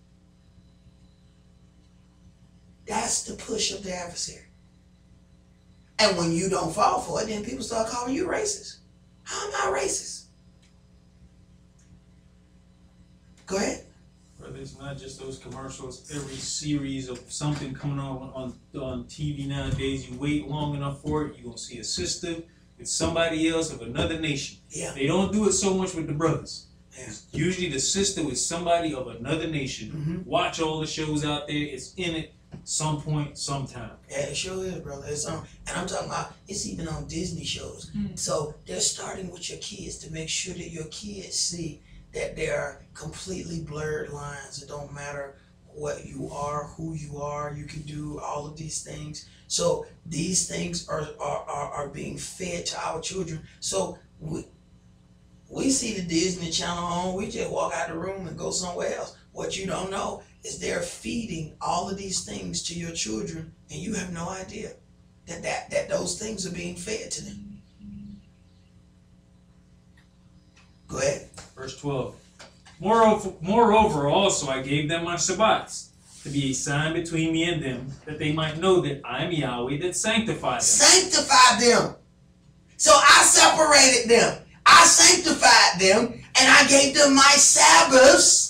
That's the push of the adversary. And when you don't fall for it, then people start calling you racist. How am I racist? Go ahead. Brother, it's not just those commercials. Every series of something coming on TV nowadays, you wait long enough for it, you're going to see a sister, It's somebody else of another nation. Yeah. They don't do it so much with the brothers. Yeah. Usually the sister with somebody of another nation. Mm-hmm. Watch all the shows out there. It's in it some point, sometime. Yeah, it sure is, brother. It's on, and I'm talking about it's even on Disney shows. So they're starting with your kids to make sure that your kids see that there are completely blurred lines. It don't matter what you are, who you are. You can do all of these things. So these things are being fed to our children. So we see the Disney Channel on. We just walk out the room and go somewhere else. What you don't know is they're feeding all of these things to your children, and you have no idea that those things are being fed to them. Go ahead. Verse 12. Moreover, also I gave them my Shabbats, to be a sign between me and them, that they might know that I am Yahweh that sanctified them. Sanctified them. So I separated them. I sanctified them, and I gave them my Sabbaths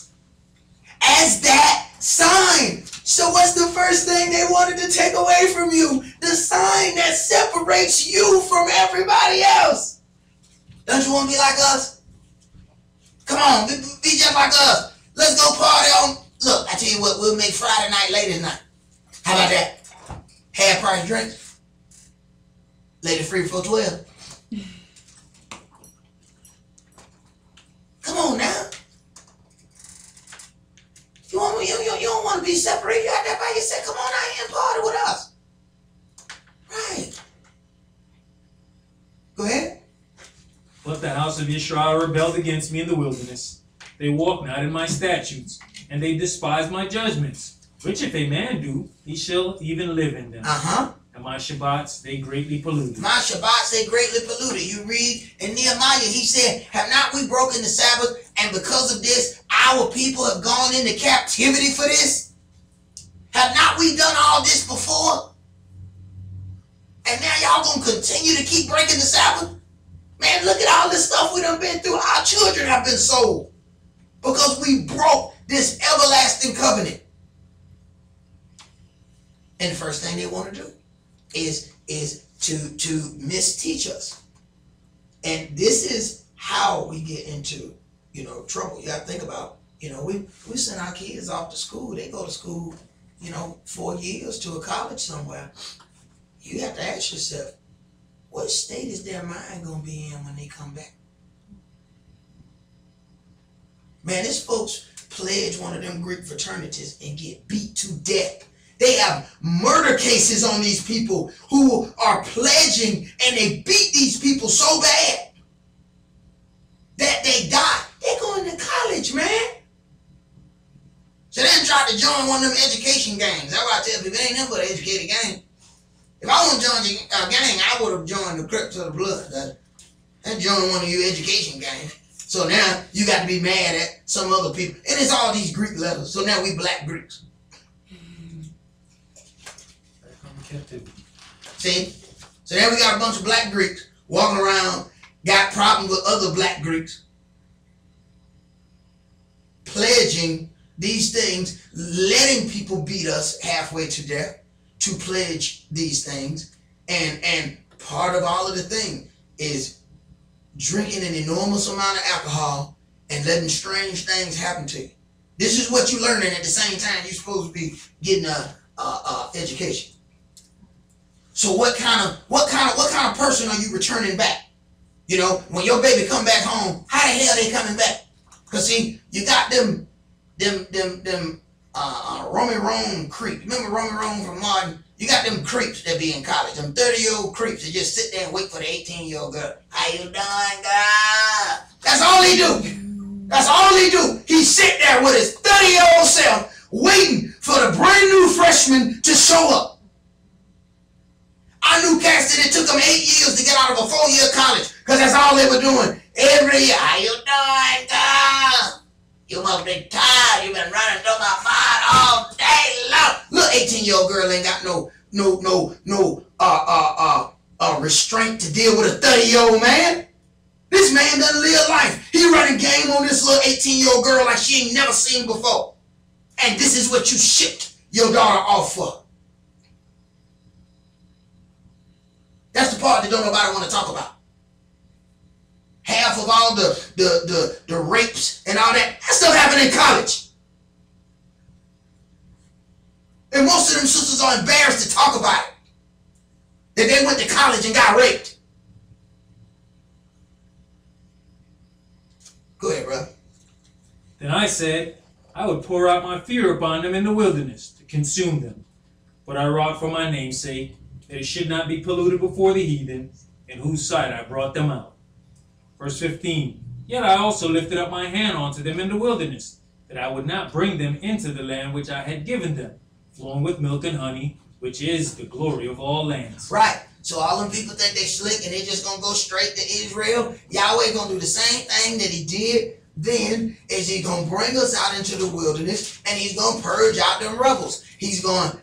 as that sign. So what's the first thing they wanted to take away from you? The sign that separates you from everybody else. Don't you want to be like us? Come on, be just like us. Let's go party on. Look, I tell you what, we'll make Friday night ladies night. How about that? Half price drinks. Ladies free for 12. Come on now. You don't want to be separated. You out there by yourself. Come on out here and party with us. Right. Go ahead. But the house of Israel rebelled against me in the wilderness. They walk not in my statutes, and they despise my judgments. Which if a man do, he shall even live in them. And my Shabbats they greatly polluted. My Shabbats they greatly polluted. You read in Nehemiah, he said, have not we broken the Sabbath, and because of this, our people have gone into captivity for this? Have not we done all this before? And now y'all gonna continue to keep breaking the Sabbath? Man, look at all this stuff we done been through. Our children have been sold because we broke this everlasting covenant. And the first thing they want to do is to misteach us. And this is how we get into, trouble. You gotta think about, we send our kids off to school. They go to school, 4 years to a college somewhere. You have to ask yourself, what state is their mind gonna be in when they come back? Man, these folks pledge one of them Greek fraternities and get beat to death. They have murder cases on these people who are pledging, and they beat these people so bad that they die. They're going to college, man. So they tried to join one of them education gangs. That's why I tell people, it ain't nothing but an educated gang. If I want to join a gang, I would have joined the Crips of the Blood. And joined one of you education gangs. So now you got to be mad at some other people. And it's all these Greek letters. So now we black Greeks. See? So then we got a bunch of black Greeks walking around, got problems with other black Greeks, pledging these things, letting people beat us halfway to death to pledge these things. And part of all of the thing is drinking an enormous amount of alcohol and letting strange things happen to you. This is what you're learning at the same time you're supposed to be getting a education. So what kind of person are you returning back? When your baby come back home, how the hell they coming back? Cause see, you got them Romy Rome creeps. Remember Romy Rome from Martin? You got them creeps that be in college. Them 30-year-old creeps that just sit there and wait for the 18-year-old girl. How you doing, girl? That's all he do. That's all he do. He sit there with his 30-year-old self waiting for the brand new freshman to show up. I knew cats that it took them 8 years to get out of a 4-year college because that's all they were doing. Every year, how you doing, girl? You must be tired. You've been running through my mind all day long. Look, 18-year-old girl ain't got no restraint to deal with a 30-year-old man. This man doesn't live life. He running game on this little 18-year-old girl like she ain't never seen before. And this is what you shipped your daughter off for. That's the part that don't nobody want to talk about. half of all the rapes and all that stuff happened in college. And most of them sisters are embarrassed to talk about it. That they went to college and got raped. Go ahead, brother. Then I said, I would pour out my fear upon them in the wilderness to consume them. But I wrought for my name's sake, that it should not be polluted before the heathen, in whose sight I brought them out. Verse 15, yet I also lifted up my hand unto them in the wilderness, that I would not bring them into the land which I had given them, flowing with milk and honey, which is the glory of all lands. Right. So all them people think they slick and they just gonna go straight to Israel. Yahweh gonna do the same thing that he did then, is he gonna bring us out into the wilderness and he's gonna purge out them rebels. He's gonna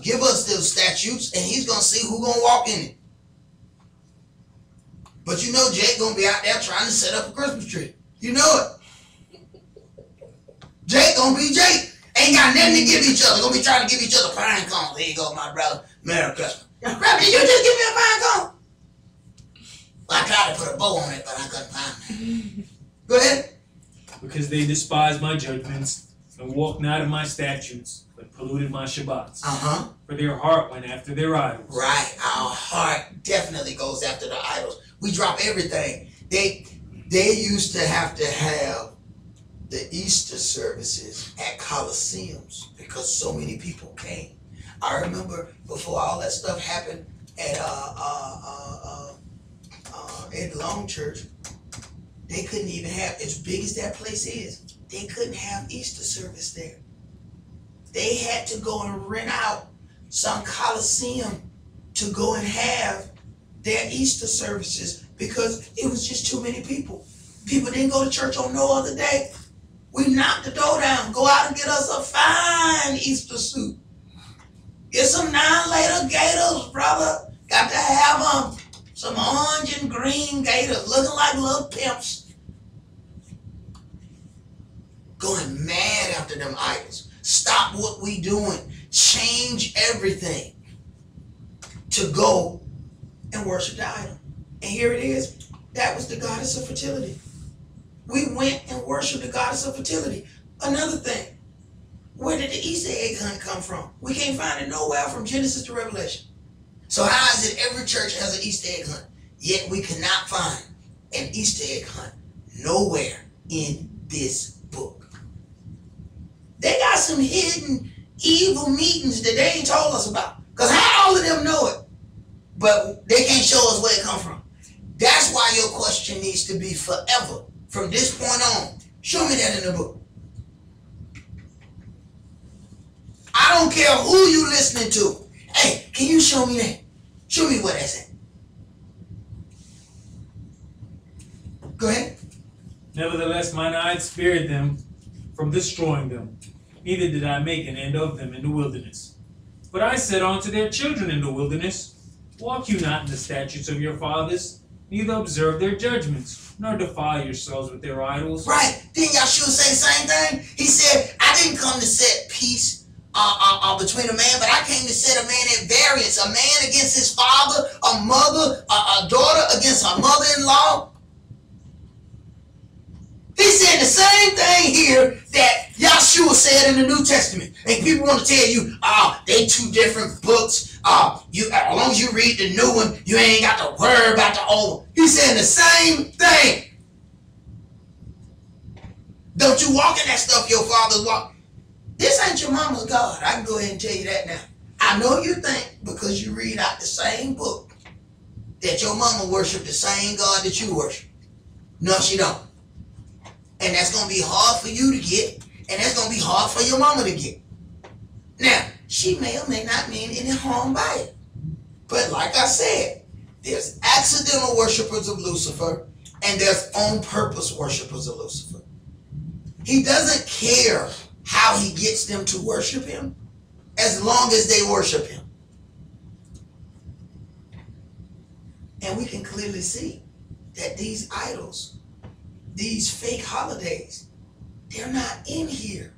give us those statutes and he's gonna see who gonna walk in it. But you know Jake gonna be out there trying to set up a Christmas tree. You know it. Jake gonna be Jake. Ain't got nothing to give each other. Gonna be trying to give each other pine cones. Here you go, my brother. Merry Christmas. Brother, did you just give me a pine cone? Well, I tried to put a bow on it, but I couldn't find it. Go ahead. Because they despised my judgments, and walked not in my statutes, but polluted my Shabbats. For their heart went after their idols. Right. Our heart definitely goes after the idols. We drop everything. They used to have the Easter services at Coliseums because so many people came. I remember before all that stuff happened at Long Church, they couldn't even have, as big as that place is, they couldn't have Easter service there. They had to go and rent out some Coliseum to go and have their Easter services because it was just too many people. People didn't go to church on no other day. We knocked the door down. Go out and get us a fine Easter suit. Get some 9-later gators, brother. Got to have some orange and green gators looking like little pimps. Going mad after them idols. Stop what we doing. Change everything to go and worship the idol. And here it is. That was the goddess of fertility. We went and worshiped the goddess of fertility. Another thing, where did the Easter egg hunt come from? We can't find it nowhere from Genesis to Revelation. So how is it every church has an Easter egg hunt, yet we cannot find an Easter egg hunt nowhere in this book? They got some hidden evil meetings that they ain't told us about. Because how all of them know it, but they can't show us where it come from. That's why your question needs to be forever. From this point on, show me that in the book. I don't care who you listening to. Hey, can you show me that? Show me what that's at. Go ahead. Nevertheless, mine eye spared them from destroying them. Neither did I make an end of them in the wilderness. But I said unto their children in the wilderness, walk you not in the statutes of your fathers, neither observe their judgments, nor defile yourselves with their idols. Right. Didn't Yahshua say the same thing? He said, I didn't come to set peace between a man, but I came to set a man at variance. A man against his father, a mother, a daughter against her mother-in-law. He said the same thing here that Yahshua said in the New Testament. And people want to tell you, they two different books. As long as you read the new one, you ain't got to worry about the old one. He's saying the same thing. Don't you walk in that stuff your father's walk. This ain't your mama's God. I can go ahead and tell you that now. I know you think because you read out the same book that your mama worshiped the same God that you worship. No, she don't. And that's going to be hard for you to get, and that's going to be hard for your mama to get. Now, she may or may not mean any harm by it. But like I said, there's accidental worshipers of Lucifer, and there's on-purpose worshipers of Lucifer. He doesn't care how he gets them to worship him, as long as they worship him. And we can clearly see that these idols, these fake holidays, they're not in here.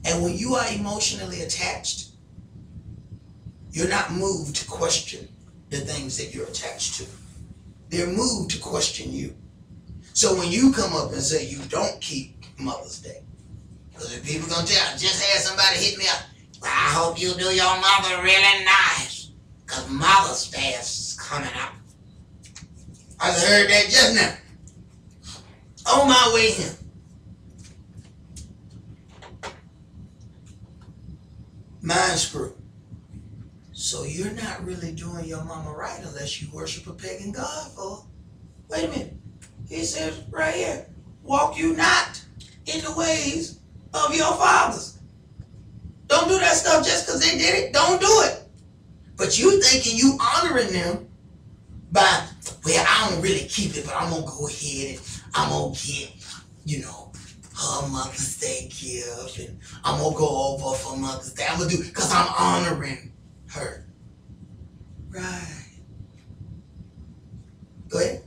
And when you are emotionally attached, you're not moved to question the things that you're attached to. They're moved to question you. So when you come up and say you don't keep Mother's Day, because if people gonna tell, I just had somebody hit me up, well, I hope you do your mother really nice, because Mother's Day is coming up. I just heard that just now. On my way here. Mind screw. So you're not really doing your mama right unless you worship a pagan god for. Wait a minute. He says right here, walk you not in the ways of your fathers. Don't do that stuff just because they did it. Don't do it. But you thinking you honoring them by, well, I don't really keep it, but I'm going to go ahead and I'm going to get, her Mother's Day gift, and I'm going to go over for Mother's Day. I'm going to do, because I'm honoring her. Right. Go ahead.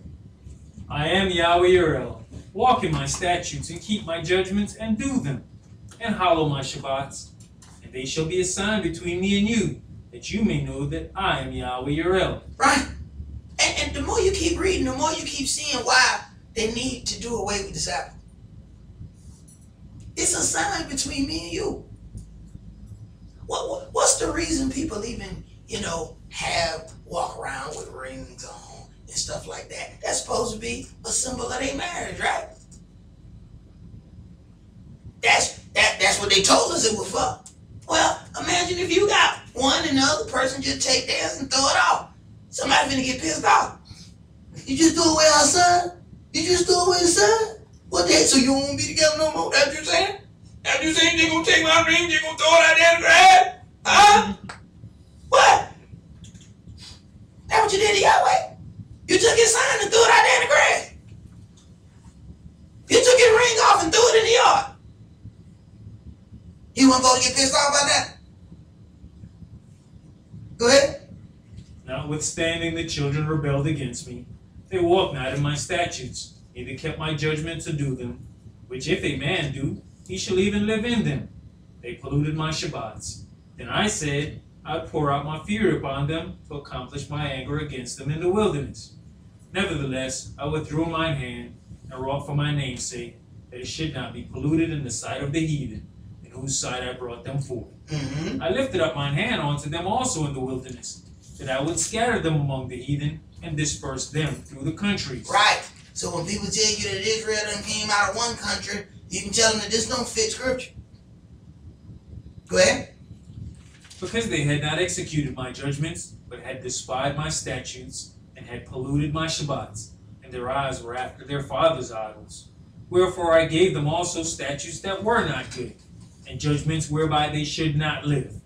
I am Yahweh your El. Walk in my statutes and keep my judgments and do them, and hallow my Shabbats. And they shall be a sign between me and you, that you may know that I am Yahweh your El. Right. And the more you keep reading, the more you keep seeing why they need to do away with the Sabbath. It's a sign between me and you. What's the reason people even, walk around with rings on and stuff like that? That's supposed to be a symbol of their marriage, right? That's what they told us it was for. Well, imagine if you got one and the other person just take theirs and throw it off. Somebody finna get pissed off. You just threw away our son? You just threw away the son? What the heck? So you won't be together no more? That's what you're saying? That's what you're saying? You're gonna take my ring, you're gonna throw it out there in the grass? Huh? What? That's what you did to Yahweh? You took his son and threw it out there in the grass. You took his ring off and threw it in the yard. You wasn't supposed to get pissed off about that? Go ahead. Notwithstanding the children rebelled against me, they walked not in my statutes, neither kept my judgment to do them, which if a man do, he shall even live in them. They polluted my Shabbats. Then I said, I'd pour out my fury upon them to accomplish my anger against them in the wilderness. Nevertheless, I withdrew mine hand and wrought for my name's sake, that it should not be polluted in the sight of the heathen, in whose sight I brought them forth. I lifted up mine hand unto them also in the wilderness, that I would scatter them among the heathen and disperse them through the countries. Right. So when people tell you that Israel done came out of one country, you can tell them that this don't fit scripture. Go ahead. Because they had not executed my judgments, but had despised my statutes, and had polluted my Shabbats, and their eyes were after their fathers' idols. Wherefore I gave them also statutes that were not good, and judgments whereby they should not live.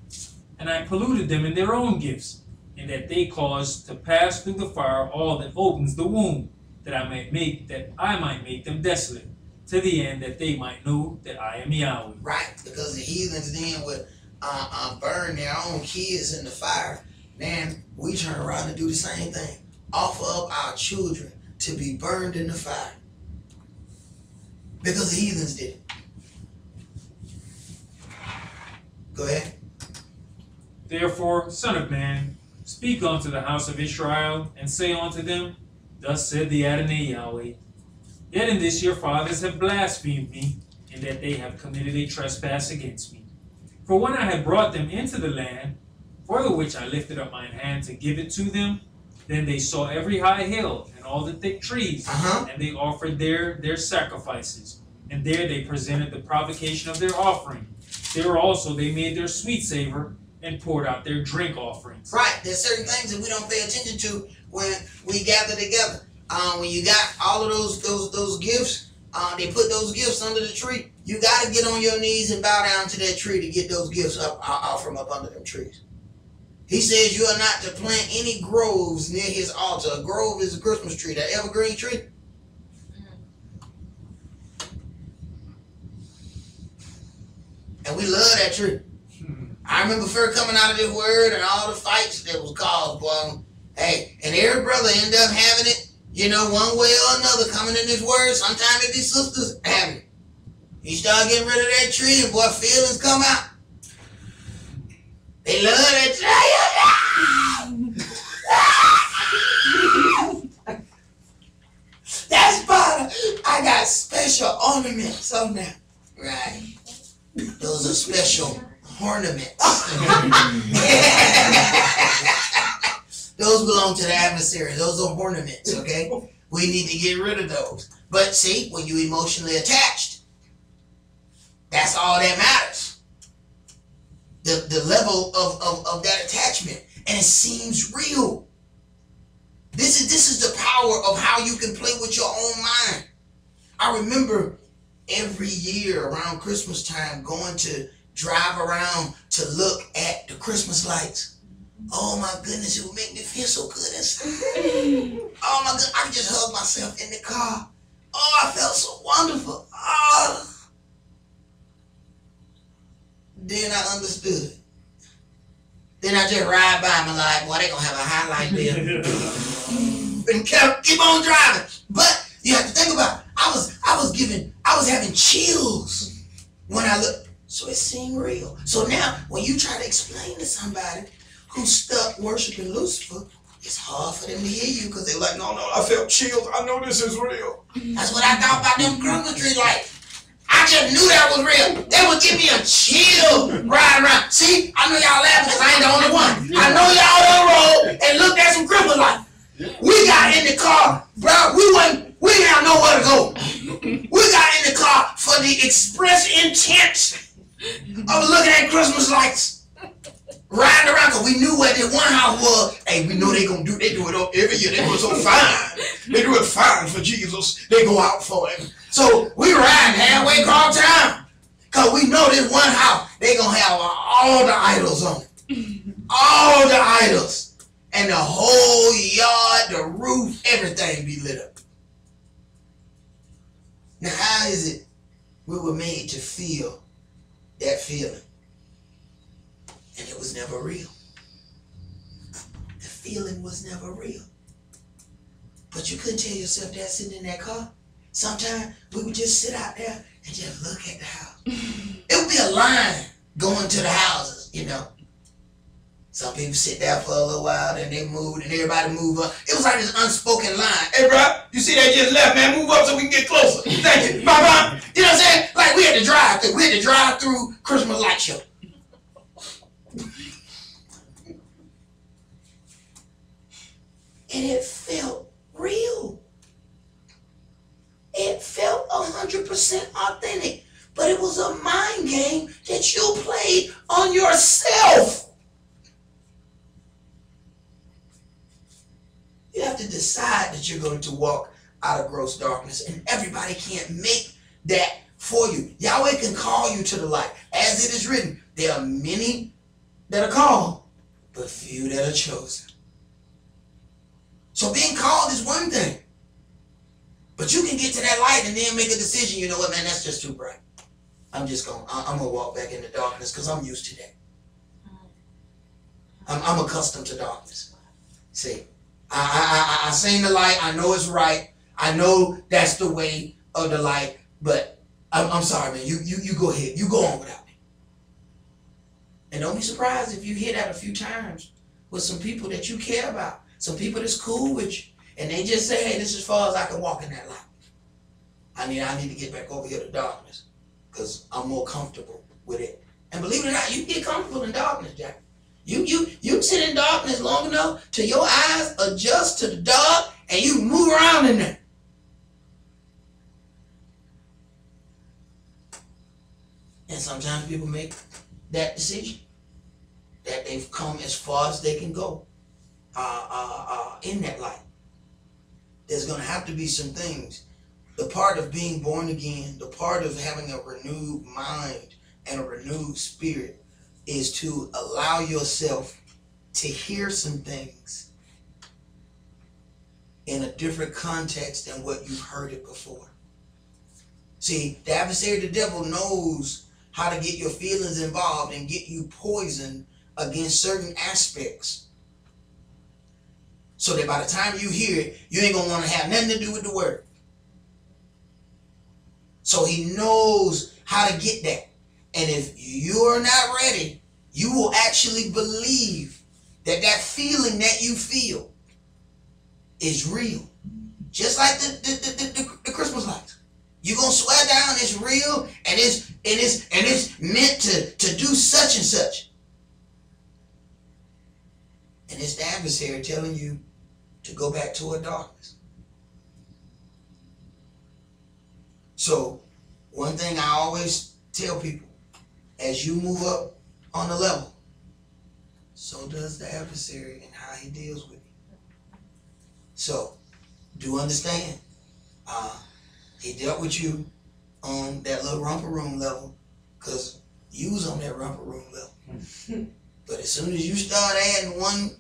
And I polluted them in their own gifts, and that they caused to pass through the fire all that opens the womb, that I might make them desolate, to the end that they might know that I am Yahweh. Right, because the heathens then would burn their own kids in the fire. Then we turn around and do the same thing. Offer up our children to be burned in the fire. Because the heathens did it. Go ahead. Therefore, Son of Man, speak unto the house of Israel, and say unto them, Thus said the Adonai Yahweh, Yet in this your fathers have blasphemed me, in that they have committed a trespass against me. For when I had brought them into the land, for the which I lifted up mine hand to give it to them, then they saw every high hill and all the thick trees, and they offered there their sacrifices, and there they presented the provocation of their offering. There also they made their sweet savor, and poured out their drink offerings. Right, there's certain things that we don't pay attention to when we gather together. When you got all of those gifts, they put those gifts under the tree. You got to get on your knees and bow down to that tree to get those gifts off from up under them trees. He says you are not to plant any groves near his altar. A grove is a Christmas tree, that evergreen tree. And we love that tree. I remember first coming out of this word and all the fights that was caused, boy. Hey, and every brother ended up having it, one way or another, coming in this word. Sometimes if these sisters have it. You start getting rid of that tree and boy, feelings come out. They love that tree. ornaments. Those belong to the adversary. Those are ornaments, okay? We need to get rid of those. But see, when you're emotionally attached, that's all that matters. The level of that attachment. And it seems real. This is the power of how you can play with your own mind. I remember every year around Christmas time going to drive around to look at the Christmas lights. Oh my goodness, it would make me feel so good inside. Oh my goodness, I could just hug myself in the car. Oh, I felt so wonderful. Oh. Then I understood. Then I just ride by and I'm like, boy, they gonna have a highlight bill. And keep on driving. But you have to think about it. I was having chills when I looked. So it seemed real. So now when you try to explain to somebody who's stuck worshiping Lucifer, it's hard for them to hear you because they're like, no, I felt chills. I know this is real. That's what I thought about them Christmas tree lights. I just knew that was real. They would give me a chill riding around. See, I know y'all laughing because I ain't the only one. I know y'all done rolled and looked at some Christmas lights. We got in the car, bro. We didn't have nowhere to go. We got in the car for the express intent of looking at Christmas lights. Riding around because we knew where the one house was. Hey, we know they do it up every year. They do it so fine. They do it fine for Jesus. They go out for him. So we ride halfway across town because we know this one house, they gonna have all the idols on it. All the idols. And the whole yard, the roof, everything be lit up. Now how is it we were made to feel that feeling? And it was never real. The feeling was never real. But you couldn't tell yourself that sitting in that car. Sometimes we would just sit out there and just look at the house. It would be a line going to the houses, you know. Some people sit there for a little while, then they moved, and everybody move up. It was like this unspoken line. Hey, bro, you see that just left, man? Move up so we can get closer. Thank you. Bye-bye. You know what I'm saying? Like we had to drive through. We had to drive through Christmas light show. And it felt real. It felt 100% authentic. But it was a mind game that you played on yourself. You have to decide that you're going to walk out of gross darkness. And everybody can't make that for you. Yahweh can call you to the light. As it is written, there are many that are called, but few that are chosen. So being called is one thing. But you can get to that light and then make a decision. You know what, man, that's just too bright. I'm going to walk back into darkness because I'm used to that. I'm accustomed to darkness. See, I seen the light. I know it's right. I know that's the way of the light. But I'm sorry, man. You go ahead. You go on without me. And don't be surprised if you hear that a few times with some people that you care about. Some people that's cool with you. And they just say, hey, this is as far as I can walk in that light. I need to get back over here to darkness because I'm more comfortable with it. And believe it or not, you get comfortable in darkness, Jack. You sit in darkness long enough till your eyes adjust to the dark and you move around in there. And sometimes people make that decision that they've come as far as they can go in that light. There's going to have to be some things. The part of being born again, the part of having a renewed mind and a renewed spirit is to allow yourself to hear some things in a different context than what you've heard it before. See, the adversary, the devil, knows how to get your feelings involved and get you poisoned against certain aspects. So that by the time you hear it, you ain't going to want to have nothing to do with the word. So he knows how to get that. And if you're not ready, you will actually believe that that feeling that you feel is real. Just like the Christmas lights. You're gonna swear down it's real and it's meant to do such and such. And it's the adversary telling you to go back toward darkness. So one thing I always tell people, as you move up on the level, so does the adversary and how he deals with you. So do understand, he dealt with you on that little romper room level because you was on that romper room level. But as soon as you start adding 1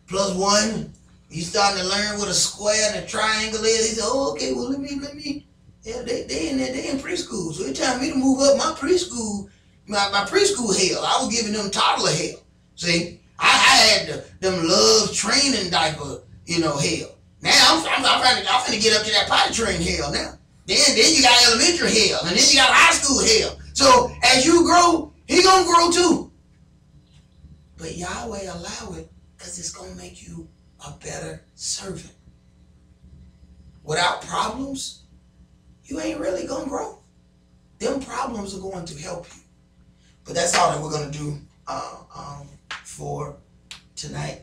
plus 1, you starting to learn what a square and a triangle is. He said, oh, okay, well, let me. Yeah, they in there, they in preschool. So it's time for me to move up my preschool, my preschool hell. I was giving them toddler hell. See, I had them love training diaper, hell. Now I'm finna get up to that potty train hell now. Then you got elementary hell, and then you got high school hell. So as you grow, he gonna grow too. But Yahweh allow it because it's gonna make you a better servant. Without problems, you ain't really gonna grow. Them problems are going to help you. But that's all that we're gonna do for tonight.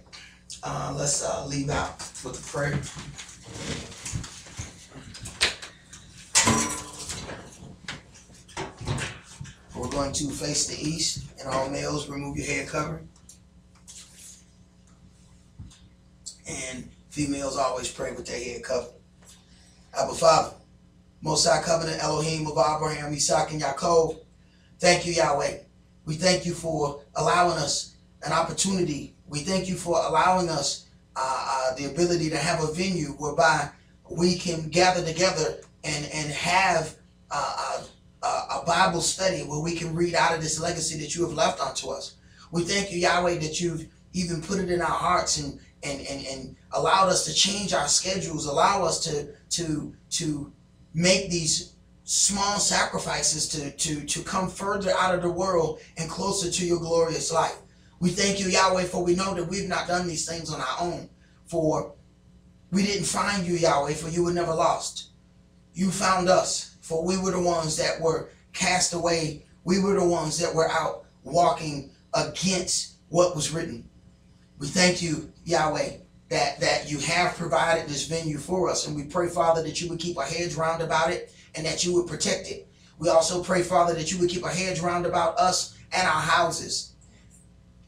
Let's leave out with a prayer. We're going to face the east, and all males remove your head covering. And females always pray with their head covered. Abba Father, Most High Covenant Elohim of Abraham, Esaac, and Yaakov, thank you, Yahweh. We thank you for allowing us an opportunity. We thank you for allowing us the ability to have a venue whereby we can gather together and have a Bible study where we can read out of this legacy that you have left unto us. We thank you, Yahweh, that you've even put it in our hearts and allowed us to change our schedules, allow us to make these small sacrifices to come further out of the world and closer to your glorious light. We thank you, Yahweh, for we know that we've not done these things on our own. For we didn't find you, Yahweh, for you were never lost. You found us, for we were the ones that were cast away. We were the ones that were out walking against what was written. We thank you, Yahweh, that you have provided this venue for us. And we pray, Father, that you would keep our heads round about it and that you would protect it. We also pray, Father, that you would keep our heads round about us and our houses.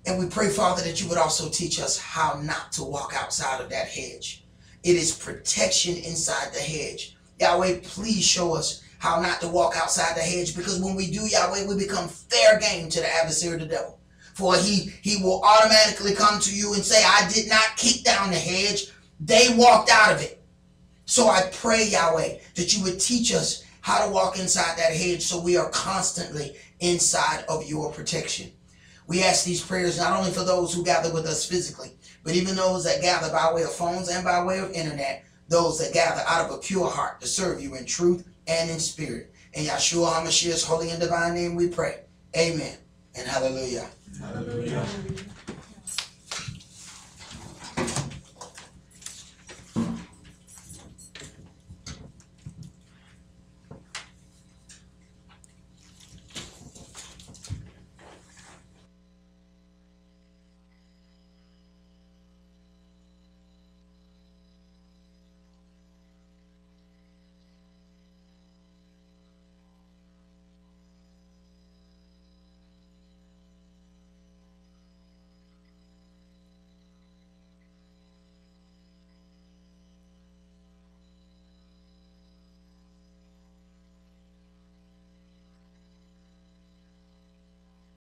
And we pray, Father, that you would also teach us how not to walk outside of that hedge. It is protection inside the hedge. Yahweh, please show us how not to walk outside the hedge, because when we do, Yahweh, we become fair game to the adversary, the devil. For he will automatically come to you and say, I did not kick down the hedge. They walked out of it. So I pray, Yahweh, that you would teach us how to walk inside that hedge so we are constantly inside of your protection. We ask these prayers not only for those who gather with us physically, but even those that gather by way of phones and by way of internet, those that gather out of a pure heart to serve you in truth and in spirit. In Yahshua HaMashiach's holy and divine name we pray. Amen and hallelujah. Hallelujah.